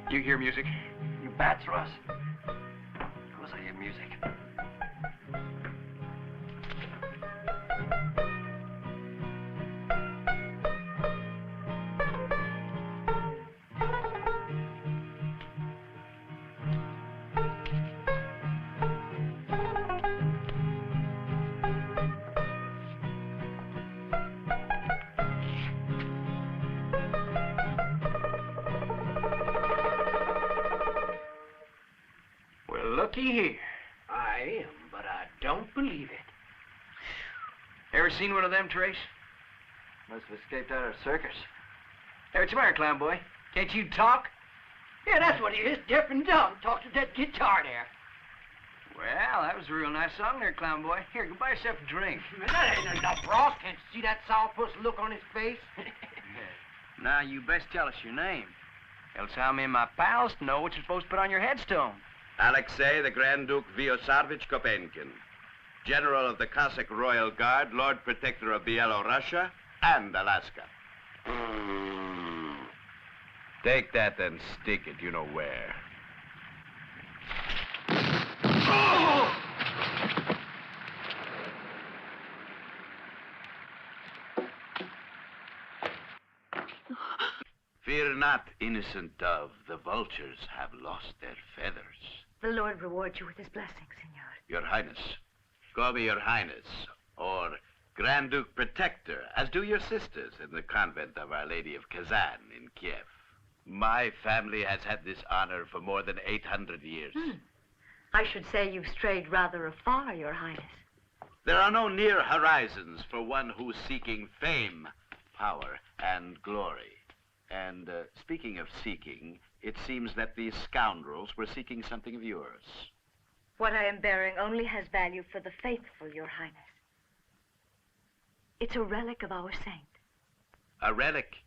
You hear music? You bats, Russ. Of course I hear music. Looky here. I am, but I don't believe it. Ever seen one of them, Trace? Must have escaped out of a circus. Hey, what's the matter, clown boy? Can't you talk? Yeah, that's what he is, deaf and dumb. Talk to that guitar there. Well, that was a real nice song there, clown boy. Here, go buy yourself a drink. Man, that ain't enough, Ross. Can't you see that sourpuss look on his face? Now, you best tell us your name. Else how me and my pals know what you're supposed to put on your headstone. Alexei the Grand Duke Vyosarvich Kopenkin, General of the Cossack Royal Guard, Lord Protector of Bielorussia and Alaska. Take that and stick it, you know where. Fear not, innocent dove. The vultures have lost their feathers. The Lord reward you with his blessing, Senor. Your Highness. Call me Your Highness, or Grand Duke Protector, as do your sisters in the convent of Our Lady of Kazan in Kiev. My family has had this honor for more than 800 years. I should say you've strayed rather afar, Your Highness. There are no near horizons for one who's seeking fame, power, and glory. And speaking of seeking, it seems that these scoundrels were seeking something of yours. What I am bearing only has value for the faithful, Your Highness. It's a relic of our saint. A relic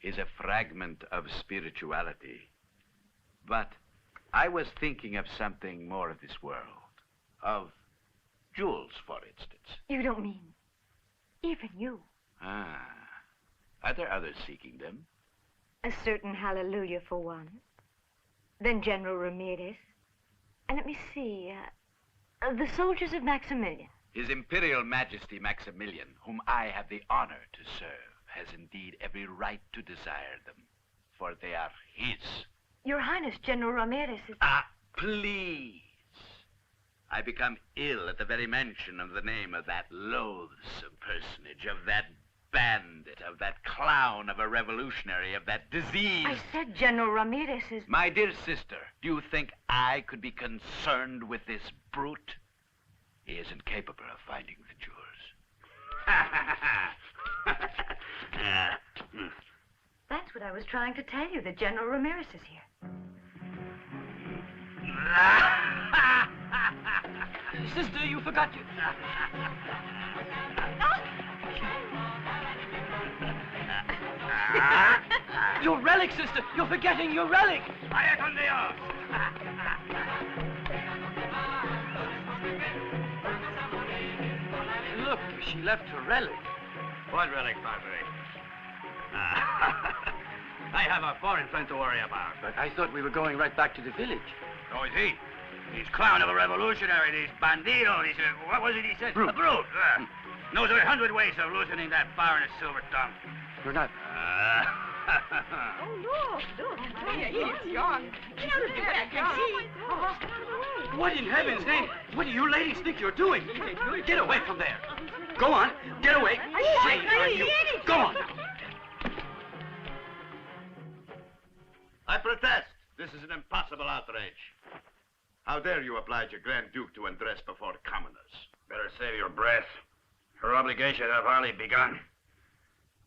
is a fragment of spirituality. But I was thinking of something more of this world. Of jewels, for instance. You don't mean even you? Are there others seeking them? A certain Halleluja, for one. Then General Ramirez. And let me see, the soldiers of Maximilian. His Imperial Majesty Maximilian, whom I have the honor to serve, has indeed every right to desire them, for they are his. Your Highness, General Ramirez is... Please. I become ill at the very mention of the name of that loathsome personage, of that bandit, of that clown of a revolutionary, of that disease. I said General Ramirez is... My dear sister, do you think I could be concerned with this brute? He isn't capable of finding the jewels. That's what I was trying to tell you, that General Ramirez is here. Sister, you forgot you. Your relic, sister! You're forgetting your relic! Vaya con Dios! Look, she left her relic. What relic, Padre? I have a foreign friend to worry about. But I thought we were going right back to the village. So is he. He's clown of a revolutionary, this bandido, this, what was it he said? Brute. A brute. Knows 100 ways of loosening that foreigner's silver tongue. You're not... Oh, look. He's gone. I can see. What in heaven's name? What do you ladies think you're doing? Get away from there. Go on, get away. Shame on you. Go on. I protest. This is an impossible outrage. How dare you oblige a Grand Duke to undress before commoners? Better save your breath. Her obligations have hardly begun.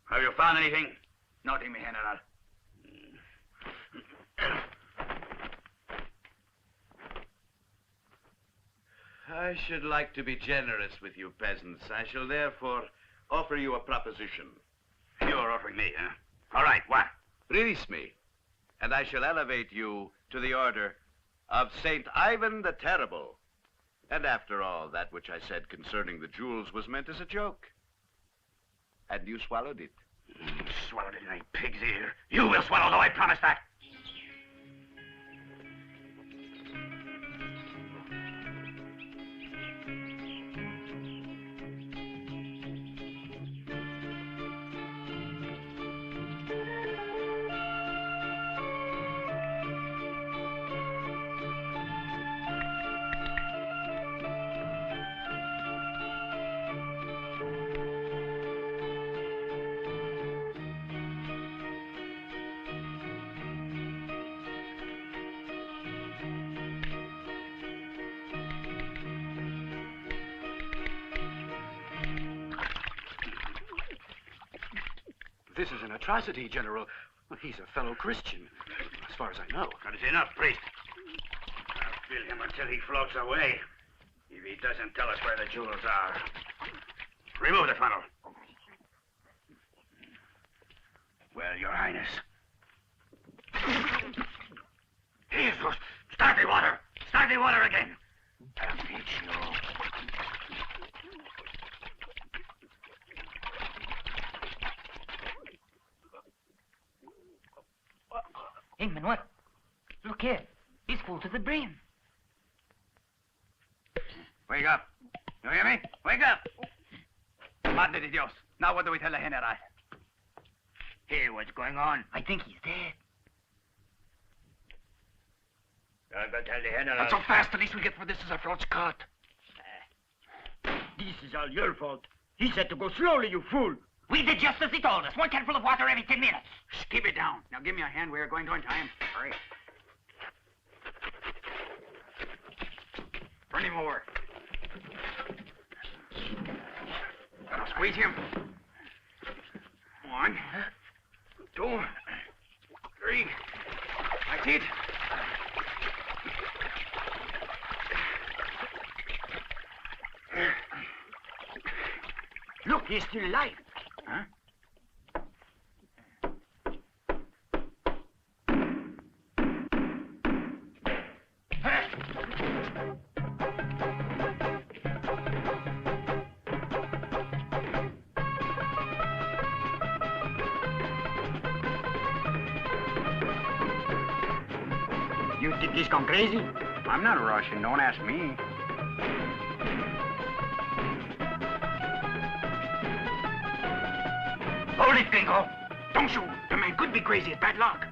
Have you found anything? Nothing, mi general. I should like to be generous with you peasants. I shall therefore offer you a proposition. You're offering me, huh? All right, what? Release me, and I shall elevate you to the order of Saint Ivan the Terrible. And after all, that which I said concerning the jewels was meant as a joke. And you swallowed it. Swallowed it in a pig's ear. You will swallow, though, I promise that. This is an atrocity, General. He's a fellow Christian, as far as I know. That is enough, priest. I'll fill him until he floats away. If he doesn't tell us where the jewels are. Remove the funnel. Well, Your Highness. Jesus! Start the water! Start the water again! I'll teach you. Ingman, what? Look here. He's full to the brim. Wake up. You hear me? Wake up! Madre de Dios. Now what do we tell the General? Hear what's going on. I think he's dead. Don't go tell the General. Not so fast. The least we get for this is our throats cut. This is all your fault. He said to go slowly, you fool. We did just as he told us. 1 cupful of water every 10 minutes. Shh, keep it down. Now give me a hand. We are going to untie him. Hurry. Turn him over. Now squeeze him. 1, 2, 3. That's it. Look, he's still alive. Huh? You think he's gone crazy? I'm not Russian. Don't ask me. Hold it, Gringo. Don't shoot. The man could be crazy. It's bad luck.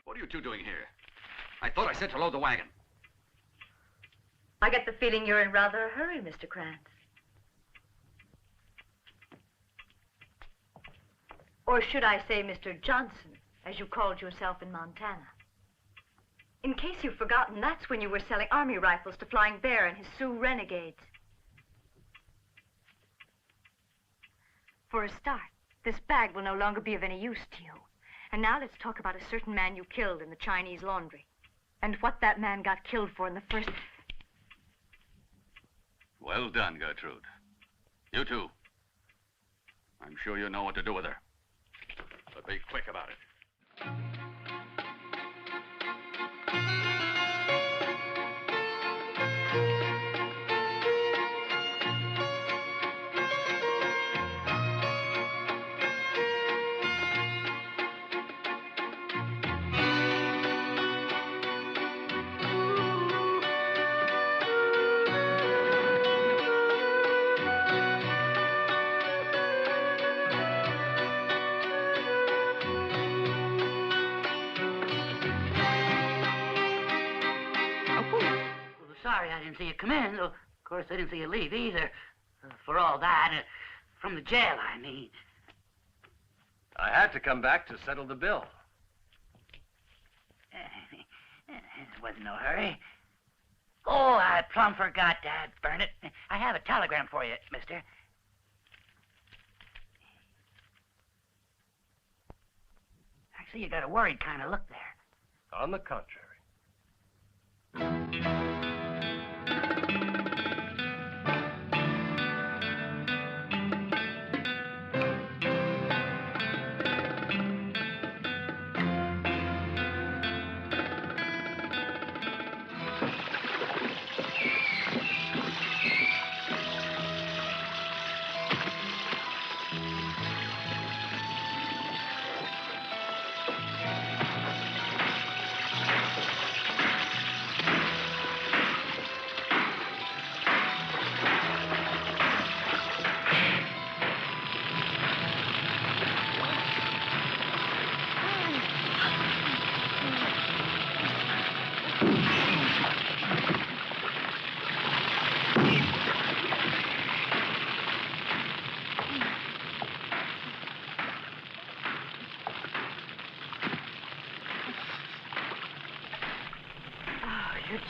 What are you two doing here? I thought I said to load the wagon. I get the feeling you're in rather a hurry, Mr. Krantz. Or should I say Mr. Johnson, as you called yourself in Montana? In case you've forgotten, that's when you were selling army rifles to Flying Bear and his Sioux renegades. For a start, this bag will no longer be of any use to you. And now let's talk about a certain man you killed in the Chinese laundry. And what that man got killed for in the first... Well done, Gertrude. You too. I'm sure you know what to do with her. But be quick about it. Sorry I didn't see you come in, though, of course, I didn't see you leave either. For all that, from the jail, I mean. I had to come back to settle the bill. It wasn't no hurry. Oh, I plumb forgot, Dad. Burn it. I have a telegram for you, mister. I see you got a worried kind of look there. On the contrary.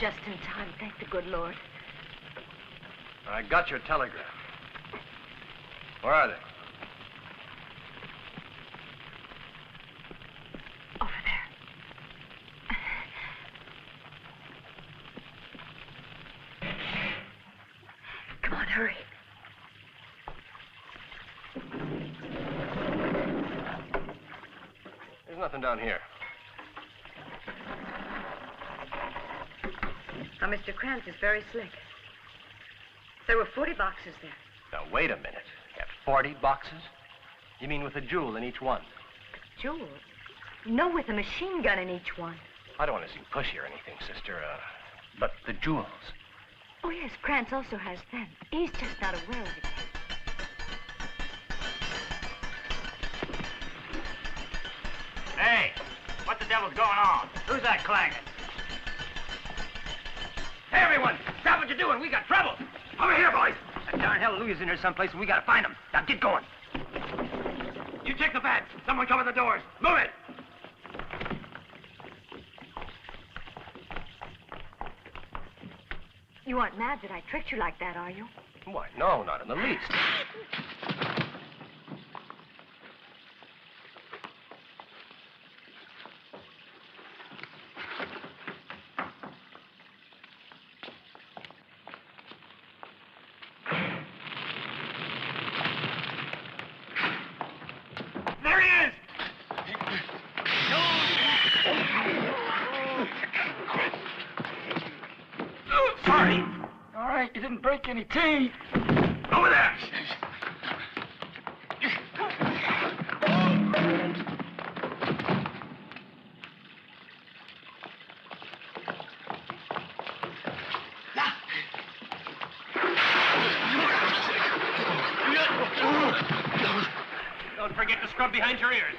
Just in time, thank the good Lord. I got your telegram. Where are they? Over there. Come on, hurry. There's nothing down here. Now, Mr. Krantz is very slick. There were 40 boxes there. Now, wait a minute. Got 40 boxes? You mean with a jewel in each one? Jewel? No, with a machine gun in each one. I don't want to seem pushy or anything, sister, but the jewels. Oh, yes, Krantz also has them. He's just not aware of it. Hey, what the devil's going on? Who's that clanging? Hey, everyone! Stop what you're doing. We got trouble. Over here, boys. That darn Halleluja's in there someplace, and we gotta find him. Now, get going. You check the vats. Someone cover the doors. Move it! You aren't mad that I tricked you like that, are you? Why, no, not in the least. Sorry. All right, you didn't break any teeth. Over there. Don't forget to scrub behind your ears.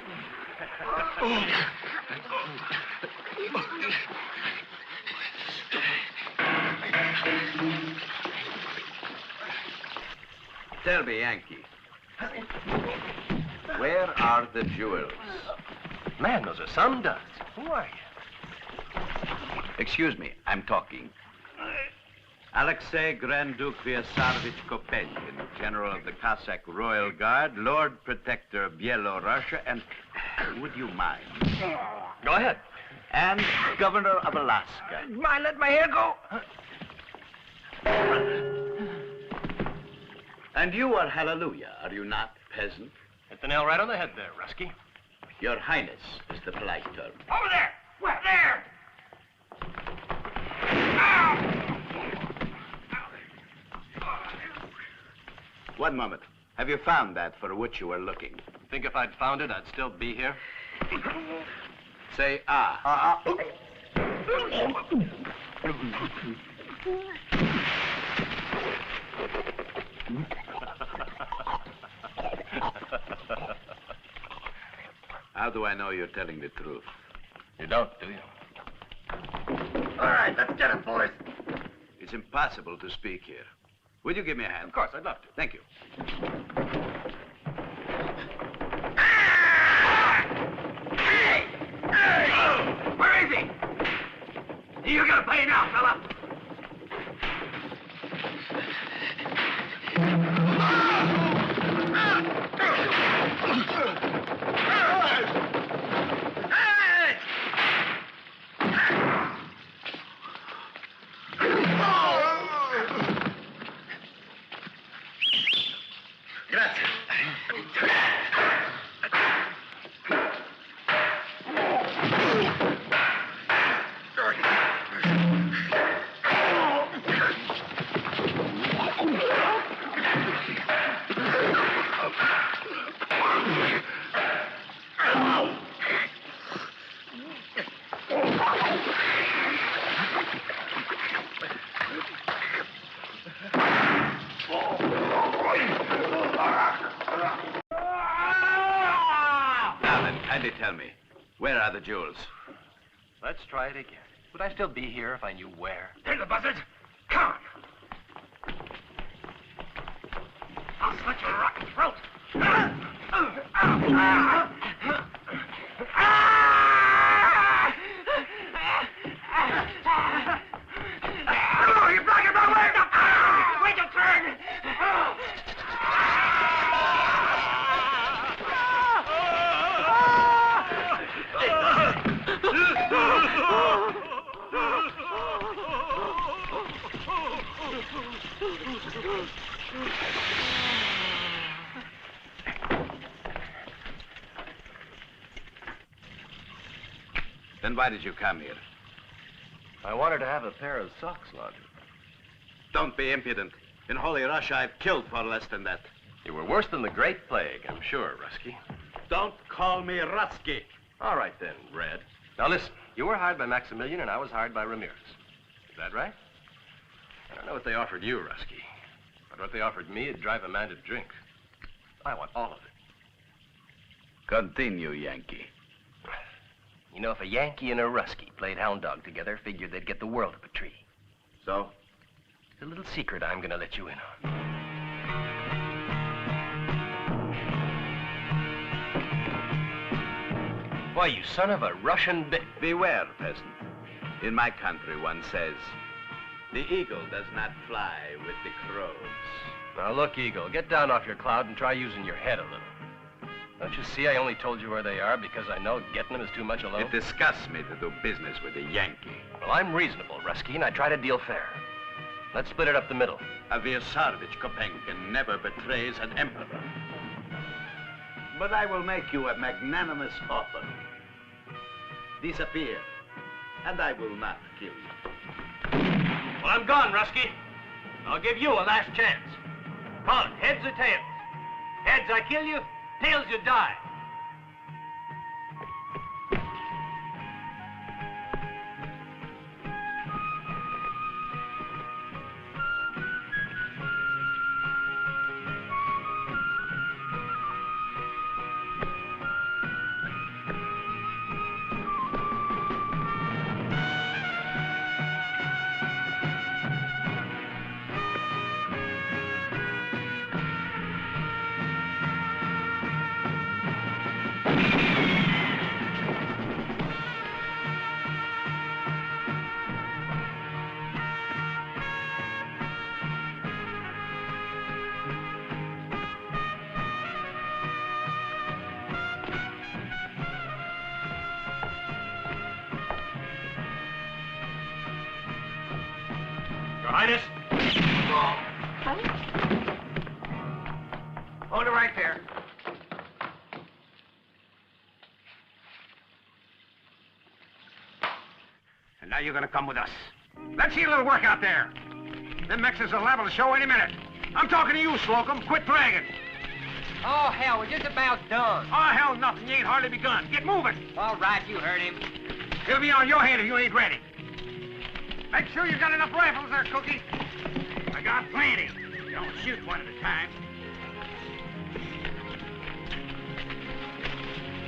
Tell me, Yankee, where are the jewels? Man, those are some duds. Who are you? Excuse me, I'm talking. Alexei Grand Duke Vyasarevich Kopenkin, General of the Cossack Royal Guard, Lord Protector of Bielorussia, and would you mind? Go ahead. And Governor of Alaska. Mind let my hair go? And you are Halleluja, are you not, peasant? Hit the nail right on the head there, Rusky. Your Highness is the polite term. Over there! Where? There! One moment. Have you found that for which you were looking? Think if I'd found it, I'd still be here? Say ah. How do I know you're telling the truth? You don't, do you? All right, let's get it, boys. It's impossible to speak here. Will you give me a hand? Of course, I'd love to. Thank you. Where is he? You're gonna pay now, fella. Tell me, where are the jewels? Let's try it again. Would I still be here if I knew where? There's the buzzards. Come on. I'll slit your rotten throat. Oh, you're blocking my way. Wait your turn. Then why did you come here? I wanted to have a pair of socks laundered. Don't be impudent. In Holy Russia, I've killed for less than that. You were worse than the Great Plague, I'm sure, Rusky. Don't call me Rusky. All right, then, Red. Now, listen. You were hired by Maximilian, and I was hired by Ramirez. Is that right? I don't know what they offered you, Rusky. But what they offered me would drive a man to drink. I want all of it. Continue, Yankee. You know, if a Yankee and a Rusky played hound dog together, figured they'd get the world of a tree. So? It's a little secret I'm gonna let you in on. Why, you son of a Russian Beware, peasant. In my country, one says, the eagle does not fly with the crows. Now, look, Eagle, get down off your cloud and try using your head a little. Don't you see I only told you where they are because I know getting them is too much alone? It disgusts me to do business with a Yankee. Well, I'm reasonable, Rusky, and I try to deal fair. Let's split it up the middle. A Vyasarevich Kopenkin never betrays an emperor. But I will make you a magnanimous offer. Disappear, and I will not kill you. Well, I'm gone, Rusky. I'll give you a last chance. Call it heads or tails. Heads, I kill you. Tails, you die. Your Highness. Hold it right there. And now you're going to come with us. Let's see a little work out there. Them Mexicans will level the show any minute. I'm talking to you, Slocum. Quit bragging. Oh, hell, we're just about done. Oh, hell, nothing. You ain't hardly begun. Get moving. All right, you heard him. It'll be on your head if you ain't ready. Make sure you got enough rifles there, Cookie. I got plenty. Don't shoot one at a time.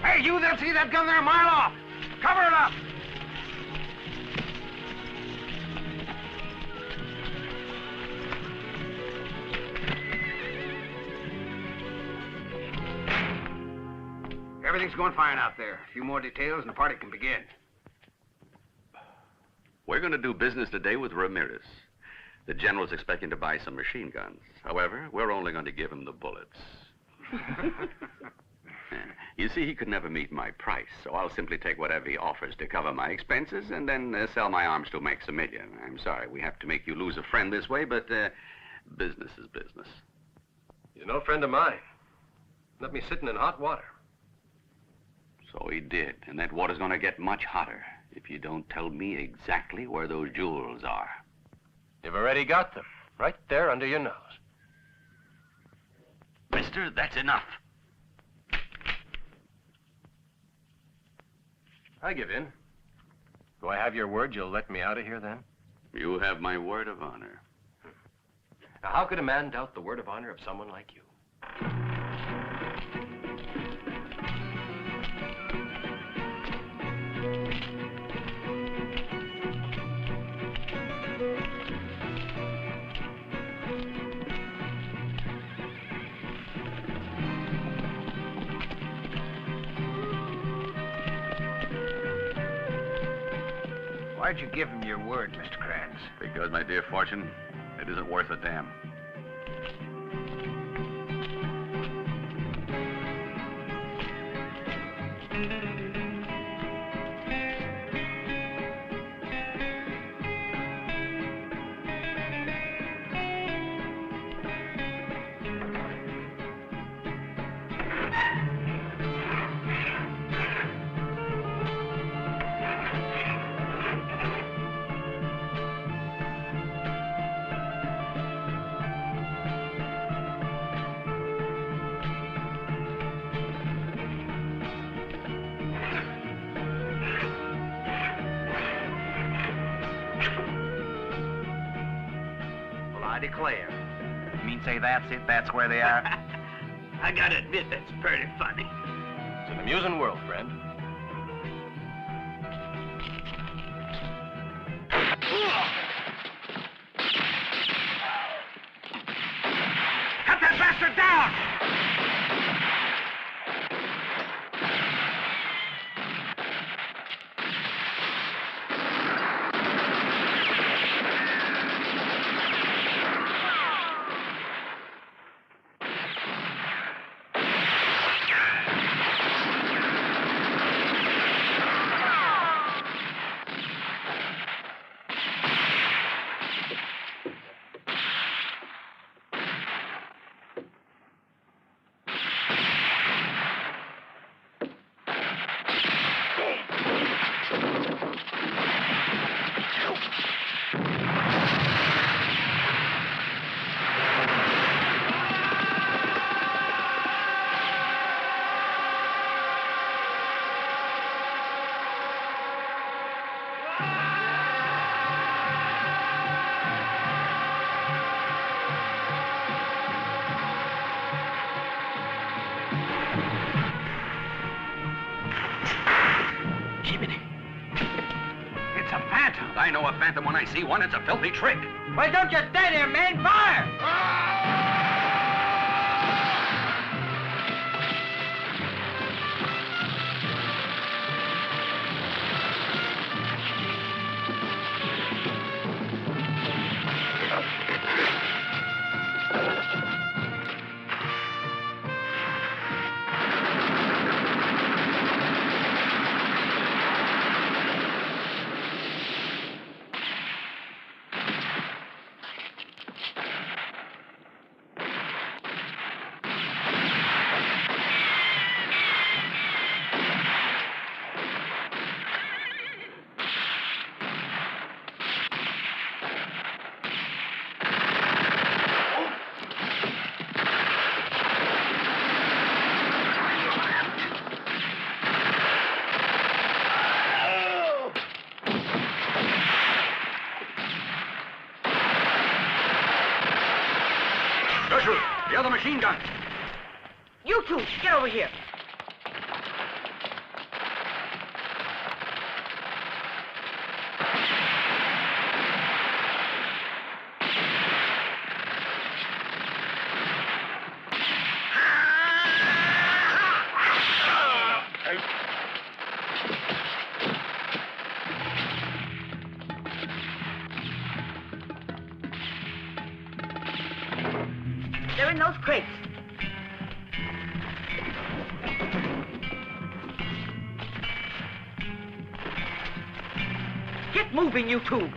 Hey, you, they'll see that gun there a mile off. Cover it up. Everything's going fine out there. A few more details and the party can begin. We're going to do business today with Ramirez. The general's expecting to buy some machine guns. However, we're only going to give him the bullets. You see, he could never meet my price, so I'll simply take whatever he offers to cover my expenses and then sell my arms to Maximilian. I'm sorry we have to make you lose a friend this way, but business is business. You're no friend of mine. Left me sitting in hot water. So he did, and that water's going to get much hotter if you don't tell me exactly where those jewels are. You've already got them, right there under your nose. Mister, that's enough. I give in. Do I have your word you'll let me out of here, then? You have my word of honor. Now, how could a man doubt the word of honor of someone like you? Why'd you give him your word, Mr. Kranz? Because, my dear Fortune, it isn't worth a damn. I declare. You mean say that's it? That's where they are? I gotta admit, that's pretty funny. It's an amusing world, friend. Cut that bastard down! I know a phantom when I see one. It's a filthy trick. Well, don't you stay there, man. Fire! Don't shoot. The other machine gun. You two, get over here. They're in those crates. Get moving, you two.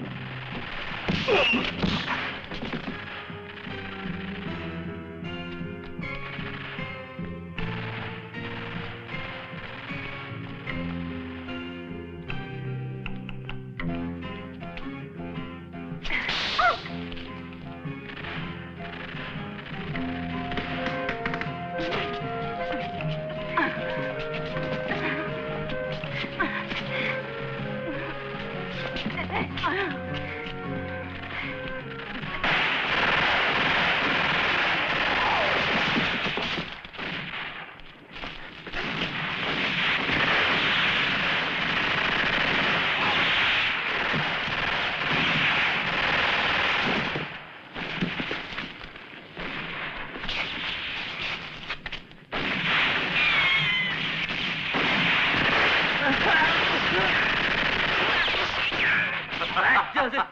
That does it. Well,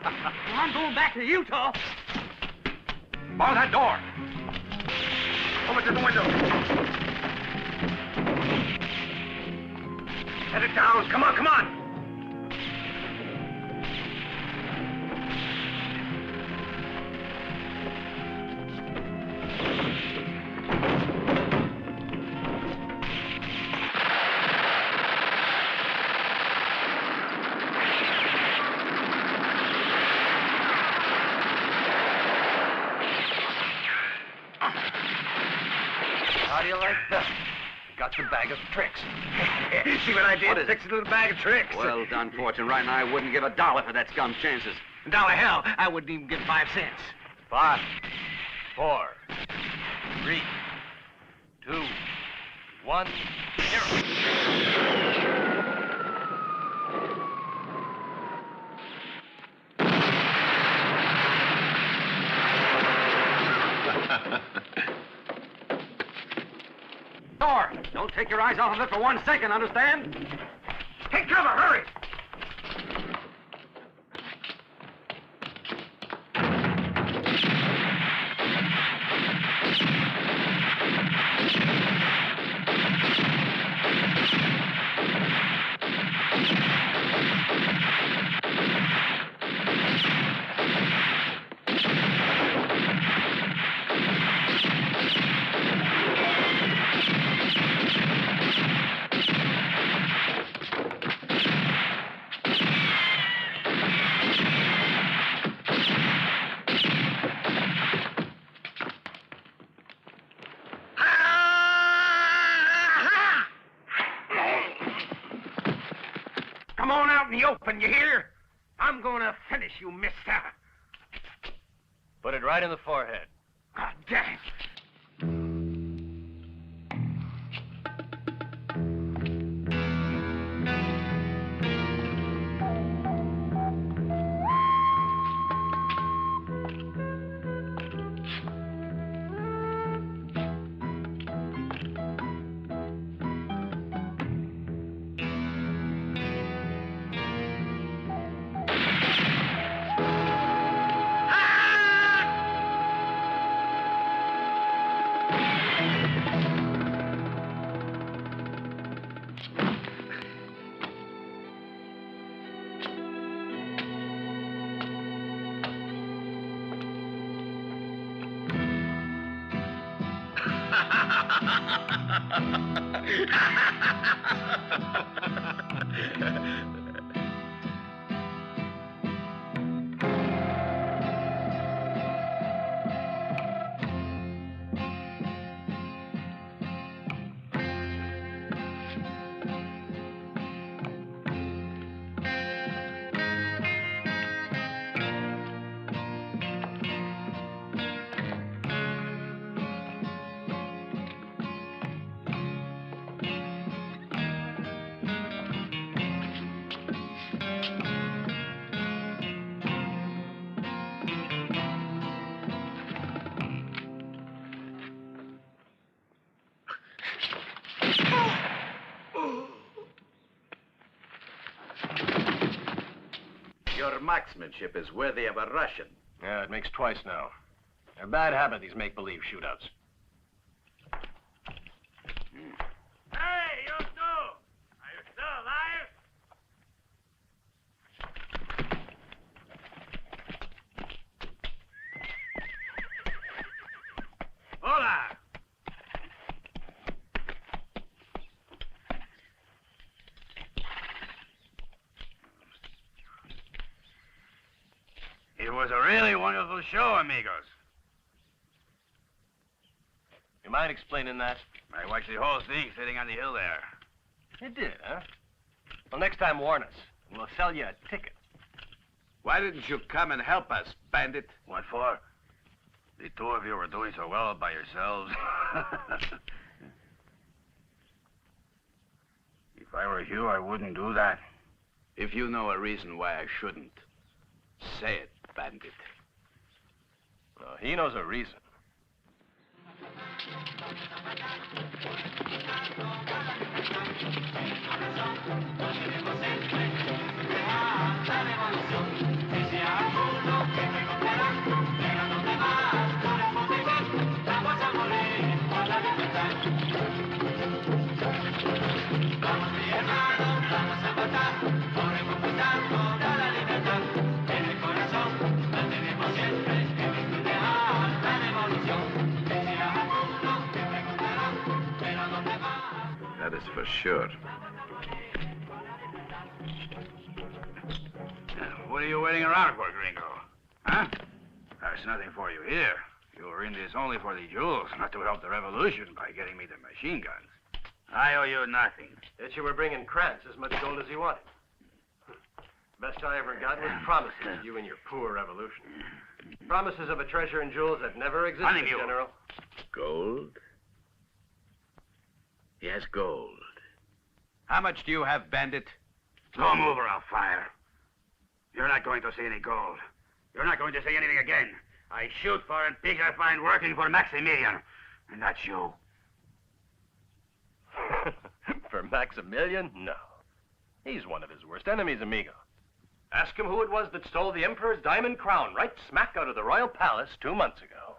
I'm going back to Utah. Bar that door. Over to the window. Set it down. Come on, come on. How do you like that? Got the bag of tricks. See what I did? What is it? Fixed a little bag of tricks. Well done, Fortune. Right now, I wouldn't give $1 for that scum's chances. $1 hell, I wouldn't even give 5 cents. 5, 4, 3, 2, 1, 0. Door! Don't take your eyes off of it for 1 second, understand? Take cover, hurry! Come on out in the open, you hear? I'm gonna finish you, mister. Put it right in the forehead. God damn. your marksmanship is worthy of a Russian. Yeah, it makes twice now. They're a bad habit, these make-believe shootouts. Hey, you two! Are you still alive? Hola! It was a really wonderful show, amigos. You mind explaining that? I watched the whole thing sitting on the hill there. You did, huh? Well, next time warn us, and we'll sell you a ticket. Why didn't you come and help us, bandit? What for? The two of you were doing so well by yourselves. If I were you, I wouldn't do that. If you know a reason why I shouldn't, say it, bandit. No, he knows a reason. That is for sure. What are you waiting around for, Gringo? Huh? There's nothing for you here. You were in this only for the jewels, not to help the revolution by getting me the machine guns. I owe you nothing. Yet you were bringing Krantz as much gold as he wanted. Best I ever got was promises to you and your poor revolution. Promises of a treasure and jewels that never existed, Carnimeo. General. Gold? Yes, gold. How much do you have, bandit? Don't move or I'll fire. You're not going to see any gold. You're not going to see anything again. I shoot for and pigs I find working for Maximilian. And that's you. For Maximilian? No. He's one of his worst enemies, amigo. Ask him who it was that stole the Emperor's diamond crown right smack out of the royal palace 2 months ago.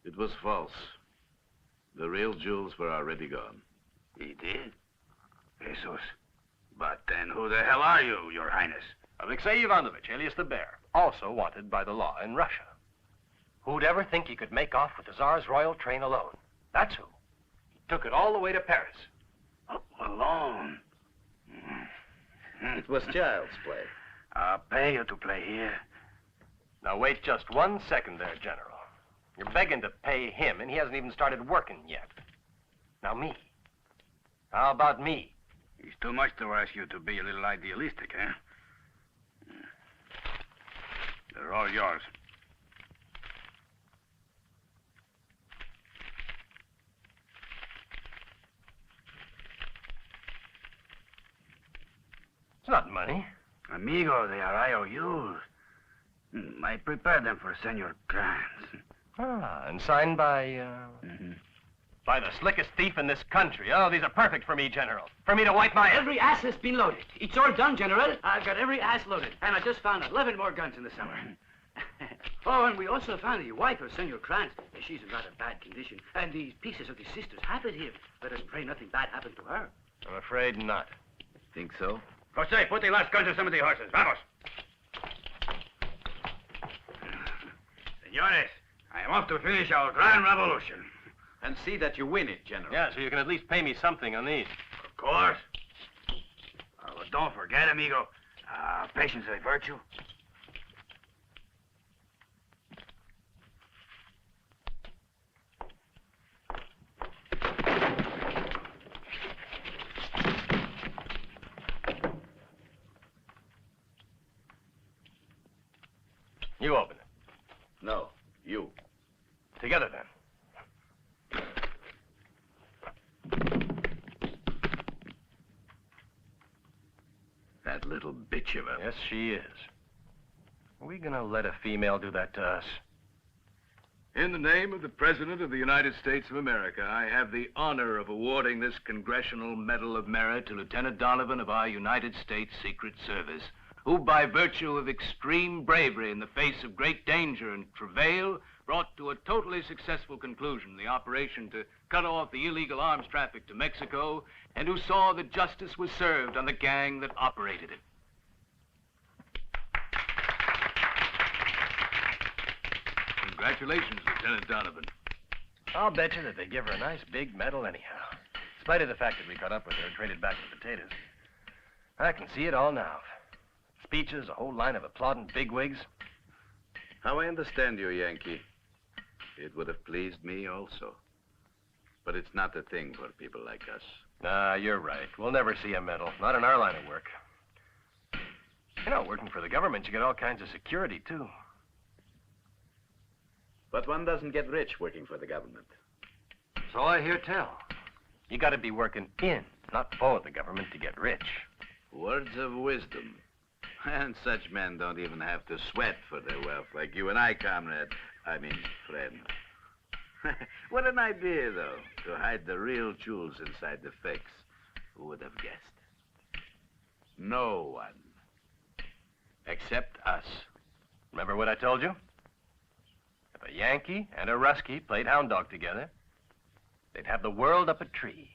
It was false. The real jewels were already gone. He did? Jesus. But then who the hell are you, Your Highness? Alexei Ivanovich, alias the Bear, also wanted by the law in Russia. Who'd ever think he could make off with the Tsar's royal train alone? That's who. He took it all the way to Paris. Alone? It was child's play. I'll pay you to play here. Now wait just 1 second there, General. You're begging to pay him, and he hasn't even started working yet. Now me. How about me? It's too much to ask you to be a little idealistic, eh? They're all yours. It's not money. Amigo, they are IOUs. I prepared them for Senor Krantz. Ah, and signed by, by the slickest thief in this country. Oh, these are perfect for me, General. For me to wipe my... Every ass has been loaded. It's all done, General. I've got every ass loaded. And I just found 11 more guns in the cellar. Oh, and we also found the wife of Senor Krantz. She's in rather bad condition. And these pieces of the sister's habit here. Let us pray nothing bad happened to her. I'm afraid not. Think so? Jose, put the last guns on some of the horses. Vamos. Senores, I am off to finish our grand revolution. And see that you win it, General. Yeah, so you can at least pay me something on these. Of course. But don't forget, amigo, patience is a virtue. You open it. No, you. Together, then. That little bitch of a... Yes, she is. Are we gonna let a female do that to us? In the name of the President of the United States of America, I have the honor of awarding this Congressional Medal of Merit to Lieutenant Donovan of our United States Secret Service, who by virtue of extreme bravery in the face of great danger and travail brought to a totally successful conclusion the operation to cut off the illegal arms traffic to Mexico, and who saw that justice was served on the gang that operated it. Congratulations, Lieutenant Donovan. I'll bet you that they give her a nice big medal anyhow, in spite of the fact that we caught up with her and traded back the potatoes. I can see it all now. Speeches, a whole line of applauding bigwigs. How I understand you, Yankee. It would have pleased me also. But it's not the thing for people like us. Nah, you're right. We'll never see a medal, not in our line of work. You know, working for the government, you get all kinds of security, too. But one doesn't get rich working for the government. So I hear tell. You gotta be working in, not for the government to get rich. Words of wisdom. And such men don't even have to sweat for their wealth like you and I, comrade. I mean, friend. What an idea, though, to hide the real jewels inside the fakes. Who would have guessed? No one. Except us. Remember what I told you? If a Yankee and a Ruskie played hound dog together, they'd have the world up a tree.